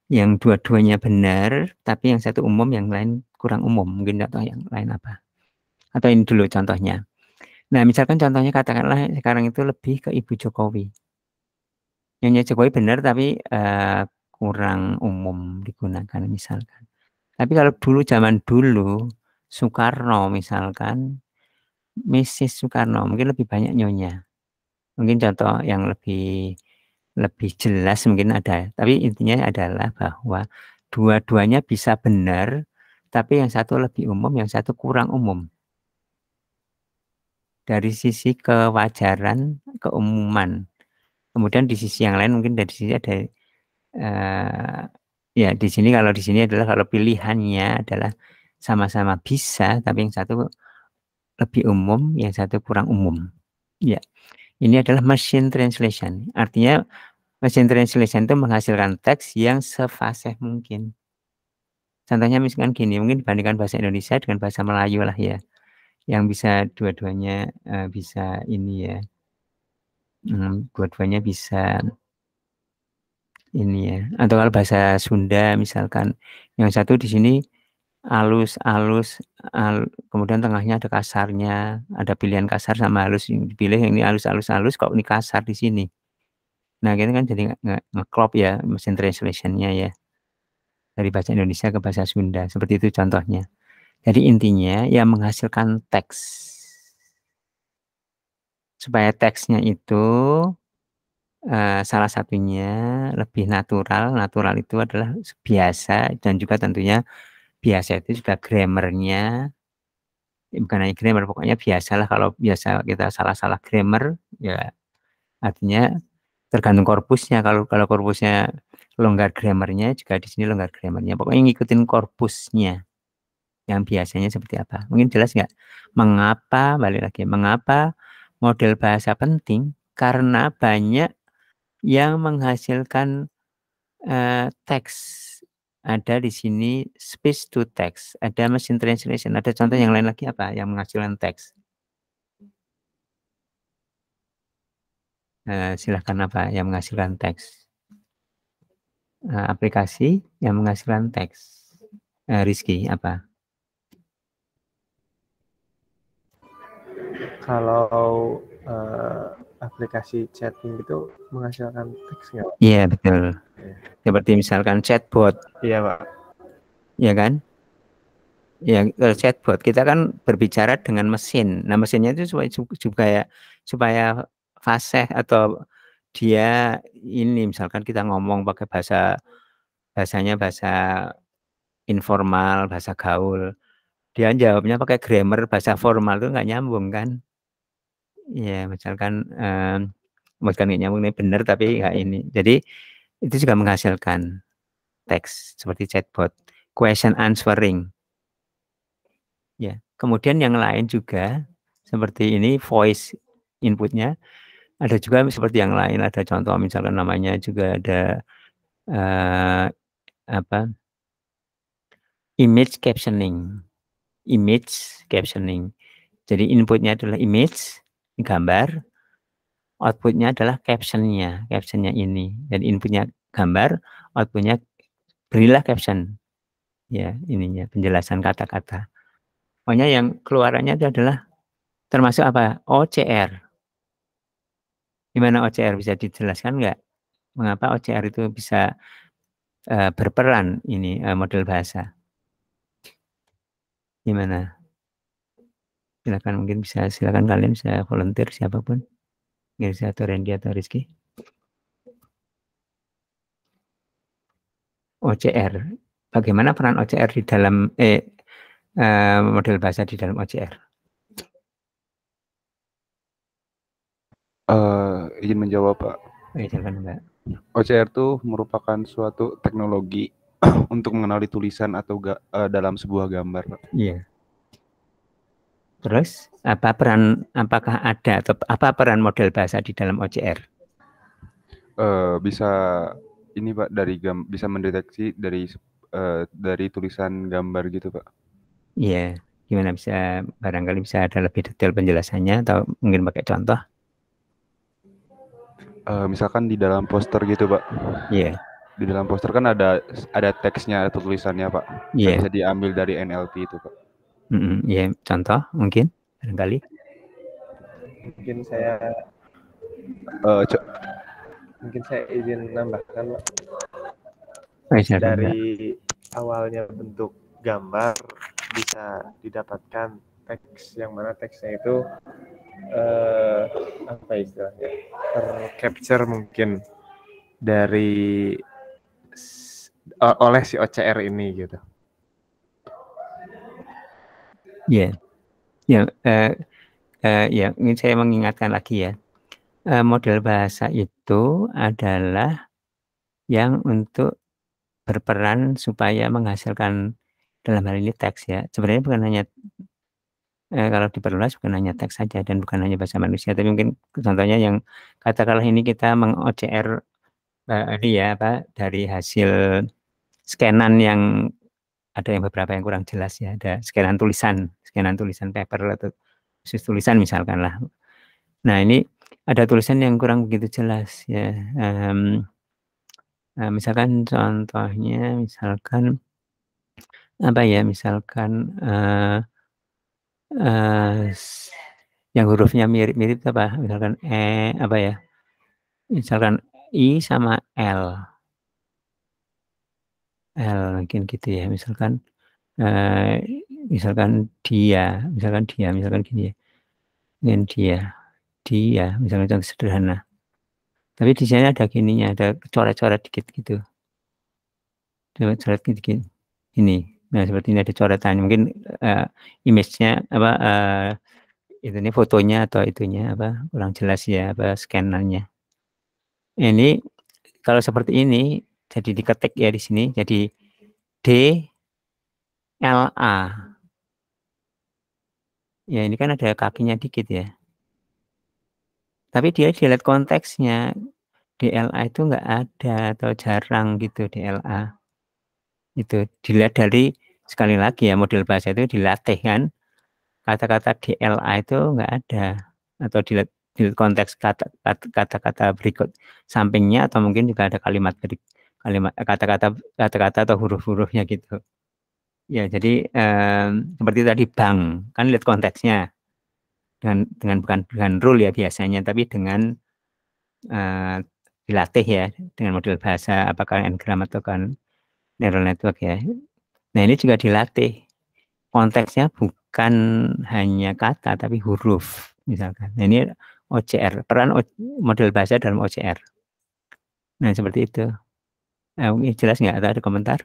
yang dua-duanya benar tapi yang satu umum yang lain kurang umum, mungkin contoh yang lain apa? Atau ini dulu contohnya. Nah, misalkan contohnya katakanlah sekarang itu lebih ke Ibu Jokowi. Nyonya Jokowi benar tapi kurang umum digunakan misalkan. Tapi kalau dulu zaman dulu Soekarno misalkan Mrs. Soekarno mungkin lebih banyak Nyonya. Mungkin contoh yang lebih jelas mungkin ada. Tapi intinya adalah bahwa dua-duanya bisa benar tapi yang satu lebih umum, yang satu kurang umum. Dari sisi kewajaran, keumuman. Kemudian di sisi yang lain mungkin dari sisi ada ya di sini kalau di sini adalah kalau pilihannya adalah sama-sama bisa tapi yang satu lebih umum, yang satu kurang umum. Ya. Ini adalah machine translation. Artinya machine translation itu menghasilkan teks yang sefasih mungkin. Contohnya misalkan gini, mungkin dibandingkan bahasa Indonesia dengan bahasa Melayu lah ya. Yang bisa dua-duanya bisa ini ya. Dua-duanya bisa ini ya. Atau kalau bahasa Sunda misalkan yang satu di sini halus, kemudian tengahnya ada kasarnya, ada pilihan kasar sama halus, yang dipilih yang ini halus, kok ini kasar di sini. Nah, kita kan jadi ngeklop ya mesin translation-nya ya. Dari bahasa Indonesia ke bahasa Sunda, seperti itu contohnya. Jadi intinya ya menghasilkan teks. Supaya teksnya itu salah satunya lebih natural itu adalah biasa dan juga tentunya biasa itu juga grammarnya bukan hanya grammar, pokoknya biasalah kalau biasa kita salah-salah grammar, ya artinya tergantung korpusnya. Kalau korpusnya longgar grammarnya, juga di sini longgar grammarnya. Pokoknya ngikutin korpusnya yang biasanya seperti apa. Mungkin jelas nggak? Mengapa, balik lagi, mengapa model bahasa penting? Karena banyak yang menghasilkan teks. Ada di sini speech to text, ada machine translation, ada contoh yang lain lagi apa yang menghasilkan teks? Silahkan apa yang menghasilkan teks? Aplikasi yang menghasilkan teks. Rizky, apa? Kalau aplikasi chatting itu menghasilkan teks nggak? Iya, betul. Seperti misalkan chatbot. Iya, Pak. Iya kan? Ya, chatbot kita kan berbicara dengan mesin. Nah, mesinnya itu supaya fasih atau dia ini misalkan kita ngomong pakai bahasanya bahasa informal, bahasa gaul. Dia jawabnya pakai grammar bahasa formal itu nggak nyambung kan? Ya, misalkan bukan nggak nyambung ini benar tapi nggak ini. Jadi itu juga menghasilkan teks seperti chatbot, question answering. Ya, kemudian yang lain juga seperti ini voice inputnya ada juga seperti yang lain. Ada contoh misalkan namanya juga ada image captioning. Jadi inputnya adalah image, gambar, outputnya adalah captionnya ini. Jadi inputnya gambar, outputnya berilah caption. Ya, ininya penjelasan kata-kata. Pokoknya yang keluarannya itu adalah termasuk apa? OCR. Gimana OCR, bisa dijelaskan nggak? Mengapa OCR itu bisa berperan ini model bahasa? Gimana? Silakan kalian bisa volunteer siapapun. Mirza atau Randy atau Rizky. OCR. Bagaimana peran OCR di dalam model bahasa di dalam OCR? Izin menjawab, Pak. Silakan, Mbak. OCR itu merupakan suatu teknologi untuk mengenali tulisan atau dalam sebuah gambar, Pak. Iya. Terus apakah ada atau apa peran model bahasa di dalam OCR? Bisa ini, Pak, bisa mendeteksi dari tulisan gambar gitu, Pak. Iya. Gimana, barangkali bisa ada lebih detail penjelasannya atau mungkin pakai contoh? Misalkan di dalam poster gitu, Pak. Iya. Di dalam poster kan ada teksnya atau tulisannya, Pak. Iya. Bisa diambil dari NLP itu, Pak. Iya, contoh mungkin barangkali. Mungkin saya izin nambahkan, Pak. Dari awalnya bentuk gambar bisa didapatkan teks, yang mana teksnya itu apa istilahnya, tercapture mungkin dari oleh si OCR ini gitu. Ya, ini saya mengingatkan lagi ya. Model bahasa itu adalah yang untuk berperan supaya menghasilkan dalam hal ini teks ya. Sebenarnya bukan hanya kalau diperluas bukan hanya teks saja dan bukan hanya bahasa manusia, tapi mungkin contohnya yang katakanlah ini kita meng-OCR ini ya dari hasil scanan yang ada yang beberapa yang kurang jelas ya, ada scanan tulisan paper atau khusus tulisan misalkan lah. Nah ini ada tulisan yang kurang begitu jelas ya. Misalkan contohnya misalkan apa ya, misalkan yang hurufnya mirip-mirip apa, misalkan apa ya, misalkan I sama L mungkin gitu ya, misalkan misalkan gini ya, dengan dia misalkan contoh sederhana, tapi di sini ada gininya, ada coret-coret dikit gitu, coret dikit ini Nah, seperti ini ada coretan, mungkin image-nya apa itu nih fotonya atau itunya apa kurang jelas ya apa scannernya. Ini kalau seperti ini jadi diketik ya di sini jadi DLA. Ya ini kan ada kakinya dikit ya. Tapi dia dilihat konteksnya DLA itu enggak ada atau jarang gitu DLA. Itu dilihat dari sekali lagi ya model bahasa itu dilatih kan. Kata-kata DLA itu enggak ada atau dilihat konteks kata-kata berikut sampingnya atau mungkin juga ada kalimat kata-kata atau huruf-hurufnya gitu. Ya, jadi seperti tadi bank kan lihat konteksnya dengan bukan dengan rule ya biasanya, tapi dengan dilatih ya dengan model bahasa apakah Ngram atau kan neural network ya. Nah ini juga dilatih konteksnya bukan hanya kata tapi huruf misalkan. Nah ini OCR, peran model bahasa dalam OCR. Nah seperti itu. Jelas nggak? Atau ada komentar?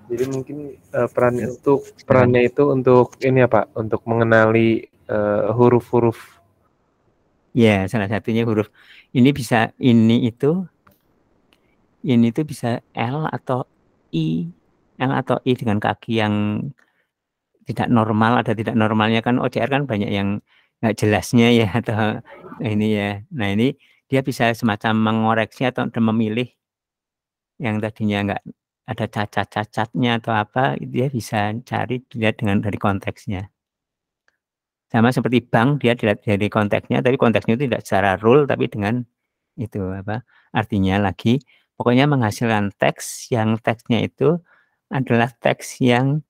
Jadi mungkin perannya itu untuk ini ya Pak, untuk mengenali huruf-huruf. Ya, salah satunya huruf. Ini bisa ini itu bisa L atau I, L atau I dengan kaki yang tidak normal, ada tidak normalnya kan OCR kan banyak yang nggak jelasnya ya atau ini ya. Nah ini dia bisa semacam mengoreksi atau memilih yang tadinya nggak ada cacat-cacatnya atau apa, dia bisa cari dilihat dari konteksnya. Sama seperti bank, dia dilihat dari konteksnya, tapi konteksnya itu tidak secara rule, tapi dengan itu apa artinya lagi. Pokoknya menghasilkan teks yang teksnya itu adalah teks yang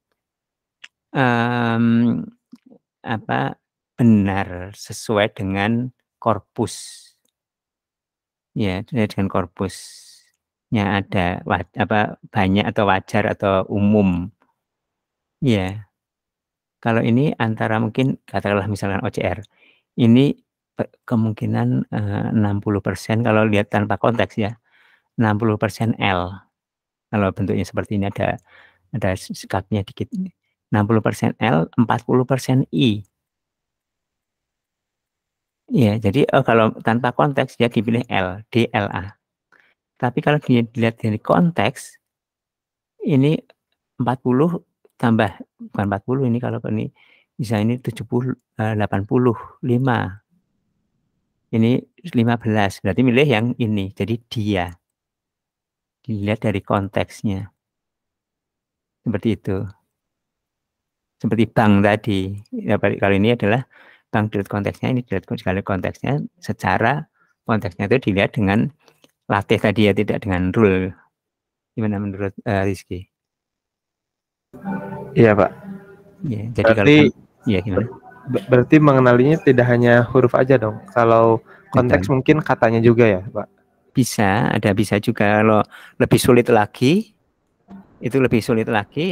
benar sesuai dengan korpus. Ya, dengan korpusnya ada banyak atau wajar atau umum. Ya. Kalau ini antara mungkin katakanlah misalkan OCR, ini kemungkinan 60% kalau lihat tanpa konteks ya, 60% L. Kalau bentuknya seperti ini ada sekatnya dikit. 60% L, 40% I. Ya, jadi kalau tanpa konteks dia dipilih L, DLA. Tapi kalau dilihat dari konteks, ini 40 tambah bukan 40 ini kalau ini bisa ini 70 85 ini 15 berarti milih yang ini jadi dia dilihat dari konteksnya seperti itu seperti bank tadi ya, kalau ini adalah bank dilihat konteksnya ini dilihat sekali konteksnya secara konteksnya itu dilihat dengan latih tadi ya tidak dengan rule. Gimana menurut Rizky? Iya Pak. Ya, jadi berarti, kalau ya gimana? Berarti mengenalinya tidak hanya huruf aja dong. Kalau konteks mungkin katanya juga ya Pak. Bisa juga kalau lebih sulit lagi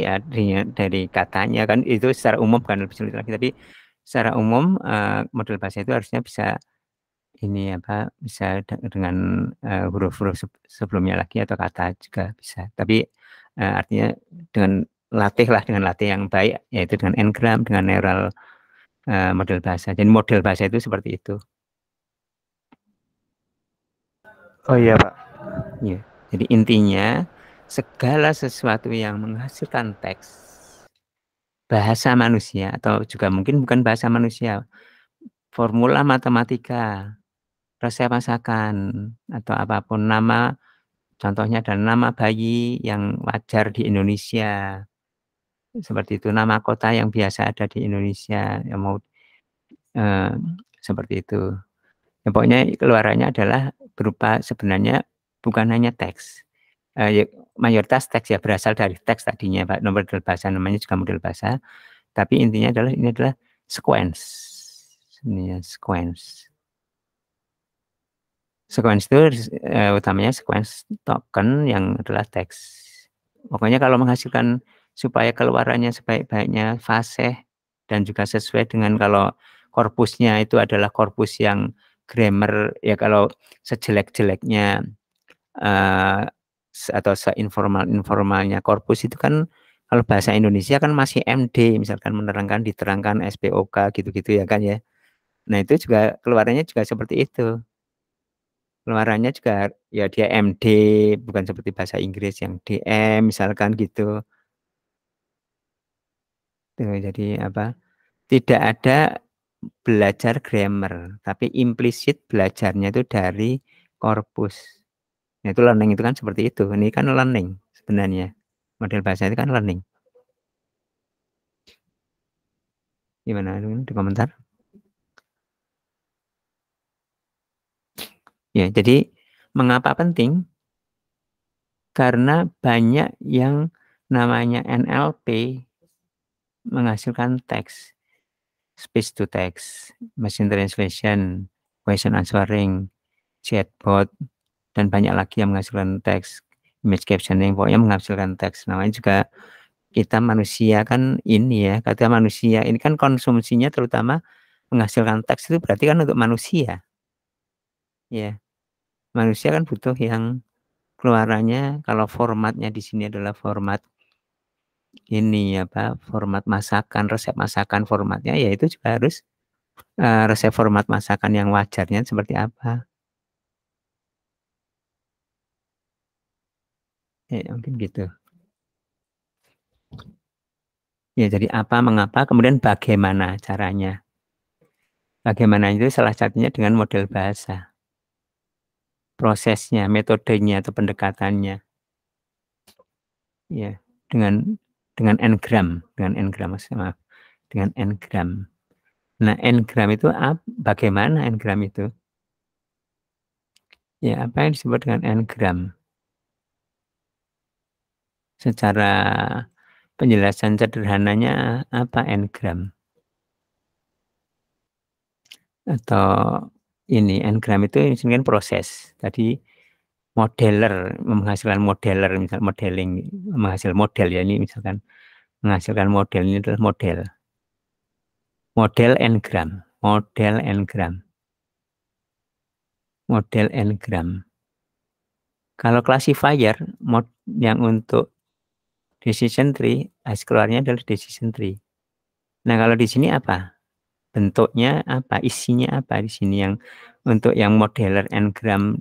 ya dari katanya kan itu secara umum kan lebih sulit lagi tapi secara umum model bahasa itu harusnya bisa ini bisa dengan huruf-huruf sebelumnya lagi atau kata juga bisa tapi artinya dengan latih yang baik yaitu dengan Ngram dengan neural model bahasa. Jadi model bahasa itu seperti itu. Oh iya Pak. Ya. Jadi intinya segala sesuatu yang menghasilkan teks bahasa manusia atau juga mungkin bukan bahasa manusia, formula matematika, resep masakan atau apapun nama, contohnya adalah nama bayi yang wajar di Indonesia, seperti itu nama kota yang biasa ada di Indonesia, yang mau seperti itu. Ya, pokoknya keluarannya adalah berupa sebenarnya bukan hanya teks. Mayoritas teks ya berasal dari teks tadinya Pak, model bahasa namanya juga model bahasa, tapi intinya adalah ini adalah sequence. Ini sequence. Sequence itu utamanya sequence token yang adalah teks. Pokoknya kalau menghasilkan supaya keluarannya sebaik-baiknya fasih dan juga sesuai dengan kalau korpusnya itu adalah korpus yang grammar ya kalau sejelek-jeleknya atau seinformalnya korpus itu kan kalau bahasa Indonesia kan masih MD, misalkan menerangkan, diterangkan, SPOK gitu-gitu ya kan ya. Nah itu juga keluarannya juga seperti itu. Keluarannya juga ya dia MD, bukan seperti bahasa Inggris yang DM misalkan gitu. Tuh, jadi apa? Tidak ada belajar grammar, tapi implisit belajarnya itu dari korpus. Nah, itu learning itu kan seperti itu. Ini kan learning sebenarnya. Model bahasa itu kan learning. Gimana di komentar? Ya, jadi mengapa penting? Karena banyak yang namanya NLP menghasilkan teks, speech to text, machine translation, question answering, chatbot, dan banyak lagi yang menghasilkan teks, image captioning, pokoknya menghasilkan teks. Namanya juga kita manusia kan ini ya, kata manusia ini kan konsumsinya terutama menghasilkan teks itu berarti kan untuk manusia. Ya, manusia kan butuh yang keluarannya kalau formatnya di sini adalah format ini apa, format masakan, resep masakan formatnya ya itu juga harus resep format masakan yang wajarnya seperti apa. Ya, mungkin gitu. Ya, jadi apa, mengapa, kemudian bagaimana caranya. Bagaimana itu salah satunya dengan model bahasa. Prosesnya, metodenya atau pendekatannya. Ya, dengan n-gram, maaf. Dengan n-gram. Nah, n-gram itu bagaimana n-gram itu? Ya, apa yang disebut dengan n-gram? Secara penjelasan sederhananya apa n-gram? Atau ini n-gram itu kan proses. Tadi modeler, menghasilkan modeler, misal modeling, menghasilkan model ya, ini misalkan menghasilkan model, ini adalah model. Model n-gram, model n-gram. Model n-gram. Kalau classifier yang untuk decision tree, hasil keluarnya adalah decision tree. Nah, kalau di sini apa? Bentuknya apa? Isinya apa di sini yang untuk yang modeler n-gram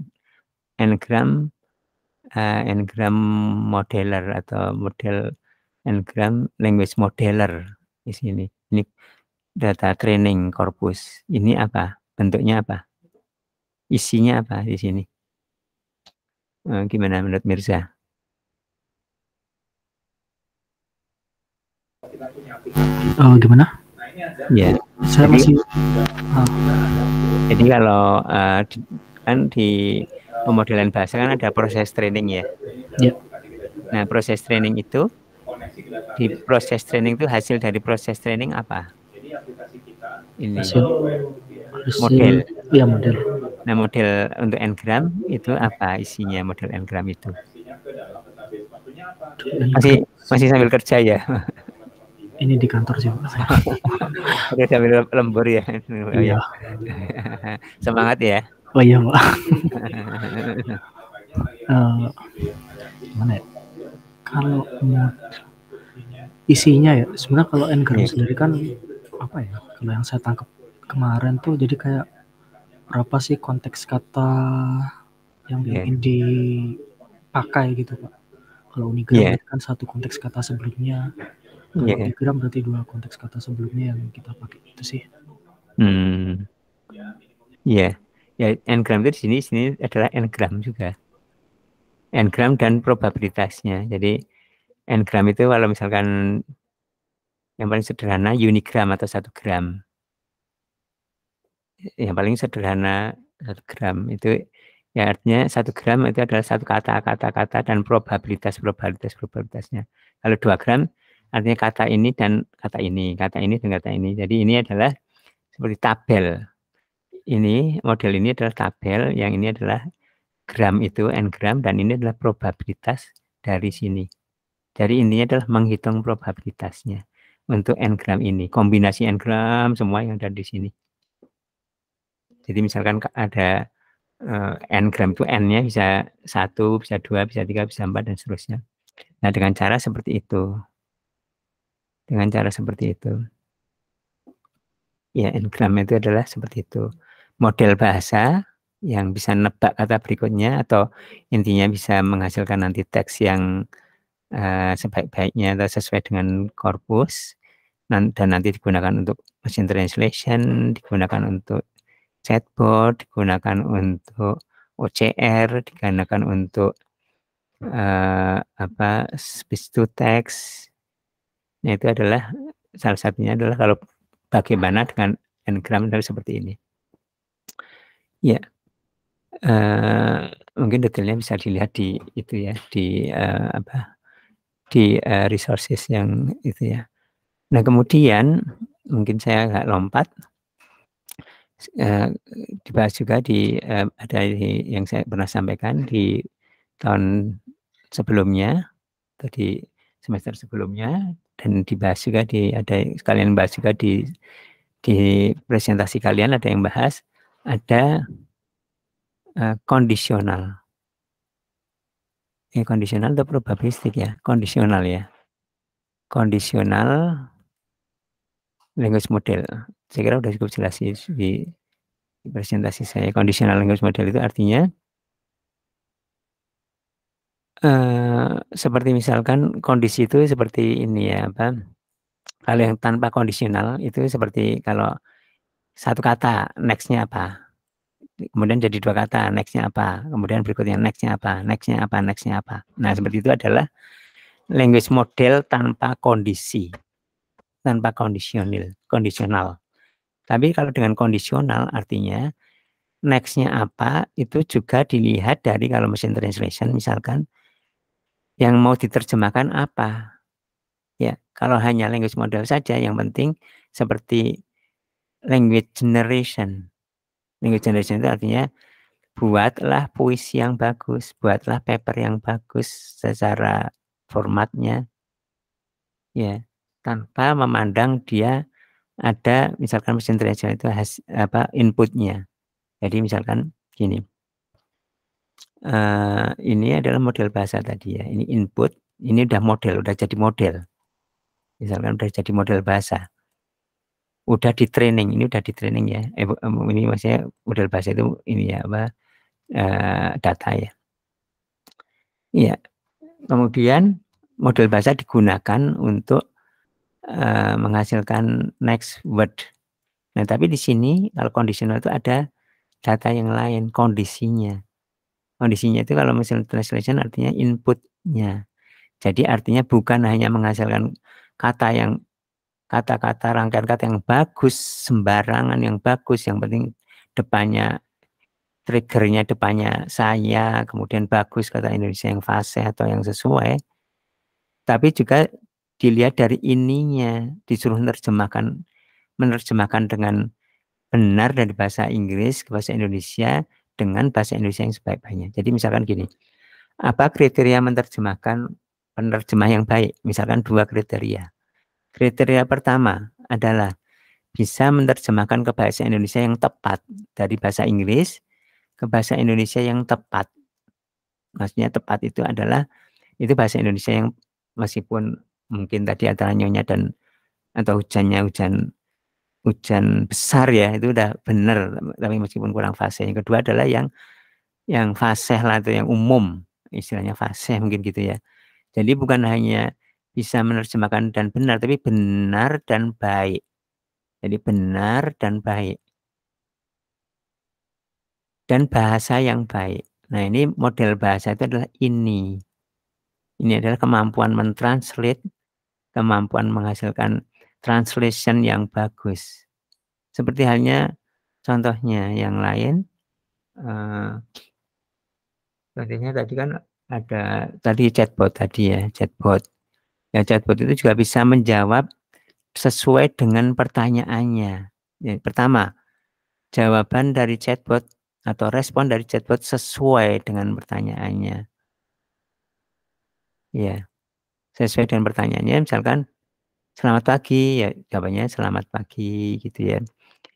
modeler atau model n-gram language modeler di sini. Ini data training corpus. Ini apa? Bentuknya apa? Isinya apa di sini? Gimana menurut Mirza? Gimana? Ya. Saya masih. Jadi kalau kan di pemodelan bahasa kan ada proses training ya. Ya. Nah, proses training itu di proses training itu hasil dari proses training apa? Ini model. Iya, model. Nah, model untuk n-gram itu apa isinya model n-gram itu? Masih sambil kerja ya? Ini di kantor sih Pak. Udah sambil lembur ya? Iya. Semangat ya? Oh iya Pak. Gimana ya? Kalau isinya ya, sebenarnya kalau n-gram sendiri kan apa ya? Kalau yang saya tangkap kemarin tuh jadi kayak berapa sih konteks kata yang ingin dipakai gitu Pak. Kalau unigram kan satu konteks kata sebelumnya. Kalau digram berarti dua konteks kata sebelumnya yang kita pakai itu sih. Ya, n-gram itu di sini adalah n-gram juga. N-gram dan probabilitasnya. Jadi n-gram itu kalau misalkan yang paling sederhana unigram atau 1 gram. Yang paling sederhana 1 gram itu ya artinya 1 gram itu adalah satu kata dan probabilitasnya. Kalau 2 gram artinya kata ini dan kata ini. Jadi ini adalah seperti tabel. Ini model ini adalah tabel, yang ini adalah gram itu n-gram dan ini adalah probabilitas dari sini. Jadi intinya adalah menghitung probabilitasnya untuk n-gram ini, kombinasi n-gram semua yang ada di sini. Jadi misalkan ada n-gram itu n-nya bisa 1, bisa 2, bisa 3, bisa 4 dan seterusnya. Nah, dengan cara seperti itu. Dengan cara seperti itu. Ya, n-gram itu adalah seperti itu. Model bahasa yang bisa nebak kata berikutnya atau intinya bisa menghasilkan nanti teks yang sebaik-baiknya atau sesuai dengan korpus dan nanti digunakan untuk machine translation, digunakan untuk chatbot, digunakan untuk OCR, digunakan untuk speech to text. Nah, itu adalah salah satunya adalah kalau bagaimana dengan n-gram seperti ini. Ya, mungkin detailnya bisa dilihat di itu ya, di resources yang itu ya. Nah, kemudian mungkin saya agak lompat, dibahas juga ada yang saya pernah sampaikan di tahun sebelumnya, atau di semester sebelumnya, dan dibahas juga ada sekalian bahas juga di presentasi kalian ada yang bahas, ada kondisional. Kondisional atau probabilistik ya? Kondisional ya. Kondisional language model. Saya kira sudah cukup jelas di presentasi saya. Conditional language model itu artinya seperti misalkan kondisi itu seperti ini ya, kalau yang tanpa kondisional itu seperti kalau satu kata next-nya apa, kemudian jadi dua kata next-nya apa, kemudian berikutnya next-nya apa, next-nya apa, next-nya apa. Nah, seperti itu adalah language model tanpa kondisi, tanpa kondisional. Tapi kalau dengan kondisional artinya next-nya apa itu juga dilihat dari kalau machine translation misalkan yang mau diterjemahkan apa. Ya, kalau hanya language model saja yang penting seperti language generation. Language generation itu artinya buatlah puisi yang bagus, buatlah paper yang bagus secara formatnya. Ya, tanpa memandang dia ada misalkan machine translation itu inputnya. Jadi misalkan gini, ini adalah model bahasa tadi ya, ini input, ini udah model, udah jadi model, misalkan udah jadi model bahasa, udah di training, ini udah di training ya, ini maksudnya model bahasa itu ini ya data ya. Iya, kemudian model bahasa digunakan untuk menghasilkan next word. Nah, tapi di sini kalau conditional itu ada data yang lain, kondisinya. Kondisinya itu kalau machine translation artinya inputnya. Jadi artinya bukan hanya menghasilkan kata-kata rangkaian kata yang bagus, sembarangan yang bagus, yang penting depannya triggernya depannya saya, kemudian bagus kata Indonesia yang fasih atau yang sesuai. Tapi juga dilihat dari ininya, disuruh menerjemahkan dengan benar dari bahasa Inggris ke bahasa Indonesia dengan bahasa Indonesia yang sebaik-baiknya. Jadi misalkan gini, apa kriteria menerjemahkan penerjemah yang baik? Misalkan 2 kriteria. Kriteria pertama adalah bisa menerjemahkan ke bahasa Indonesia yang tepat, dari bahasa Inggris ke bahasa Indonesia yang tepat. Maksudnya tepat itu adalah itu bahasa Indonesia yang meskipun mungkin tadi antara nyonya dan atau hujan besar ya, itu udah benar, tapi meskipun kurang fasih. Yang kedua adalah yang fasih lah, itu yang umum, istilahnya fasih mungkin gitu ya. Jadi bukan hanya bisa menerjemahkan dan benar, tapi benar dan baik. Jadi benar dan baik. Dan bahasa yang baik. Nah, ini model bahasa itu adalah ini. Ini adalah kemampuan mentranslate, kemampuan menghasilkan translation yang bagus. Seperti halnya contohnya yang lain. Contohnya tadi kan ada tadi chatbot tadi ya, chatbot. Ya, chatbot itu juga bisa menjawab sesuai dengan pertanyaannya. Ya, pertama, jawaban dari chatbot atau respon dari chatbot sesuai dengan pertanyaannya. Ya, sesuai dengan pertanyaannya. Misalkan selamat pagi, ya jawabannya selamat pagi gitu ya.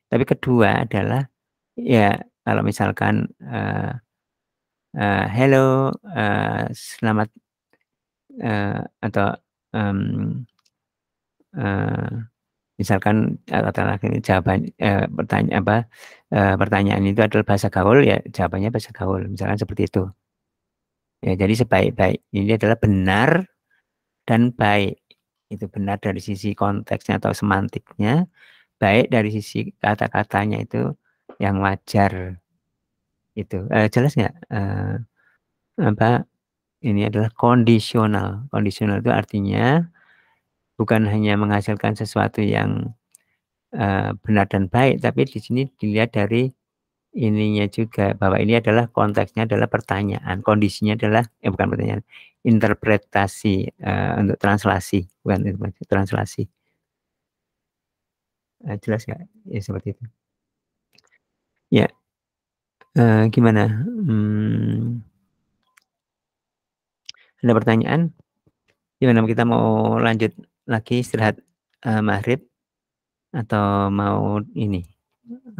Tapi kedua adalah ya Kalau misalkan hello, selamat atau misalkan katakanlah jawaban pertanyaan itu adalah bahasa gaul, ya jawabannya bahasa gaul, misalkan seperti itu. Ya, jadi sebaik-baik ini adalah benar dan baik. Itu benar dari sisi konteksnya atau semantiknya, baik dari sisi kata-katanya itu yang wajar. Itu jelas nggak? Ini adalah kondisional. Kondisional itu artinya bukan hanya menghasilkan sesuatu yang benar dan baik, tapi di sini dilihat dari ininya juga, bahwa ini adalah konteksnya adalah pertanyaan, kondisinya adalah bukan pertanyaan, interpretasi untuk translasi, bukan translasi. Jelas nggak? Ya seperti itu. Ya, gimana? Ada pertanyaan? Gimana, kita mau lanjut lagi istirahat maghrib atau mau ini,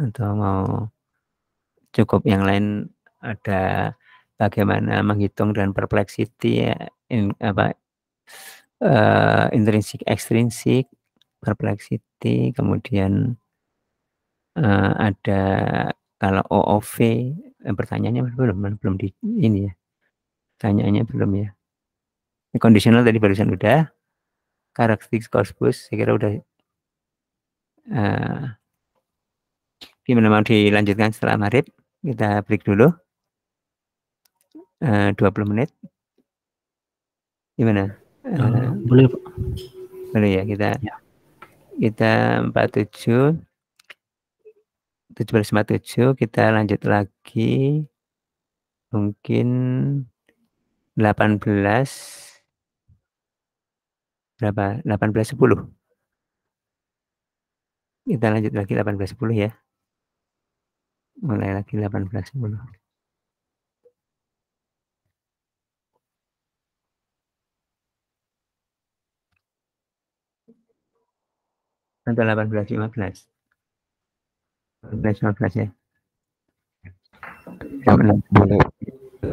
atau mau cukup yang lain? Ada bagaimana menghitung dan perplexity, ya, intrinsik, ekstrinsik, perplexity, kemudian ada kalau OOV, pertanyaannya belum di ini ya, pertanyaannya belum ya. Kondisional tadi barusan udah, karakteristik corpus saya kira udah. Gimana, mau dilanjutkan setelah maghrib? Kita break dulu 20 menit. Gimana? Boleh Pak. Boleh ya, kita 47 17.47 kita lanjut lagi mungkin 18 berapa? 18.10. Kita lanjut lagi 18.10 ya. Mulai lagi 18.10. Atau 18.15. 18.15 ya. Boleh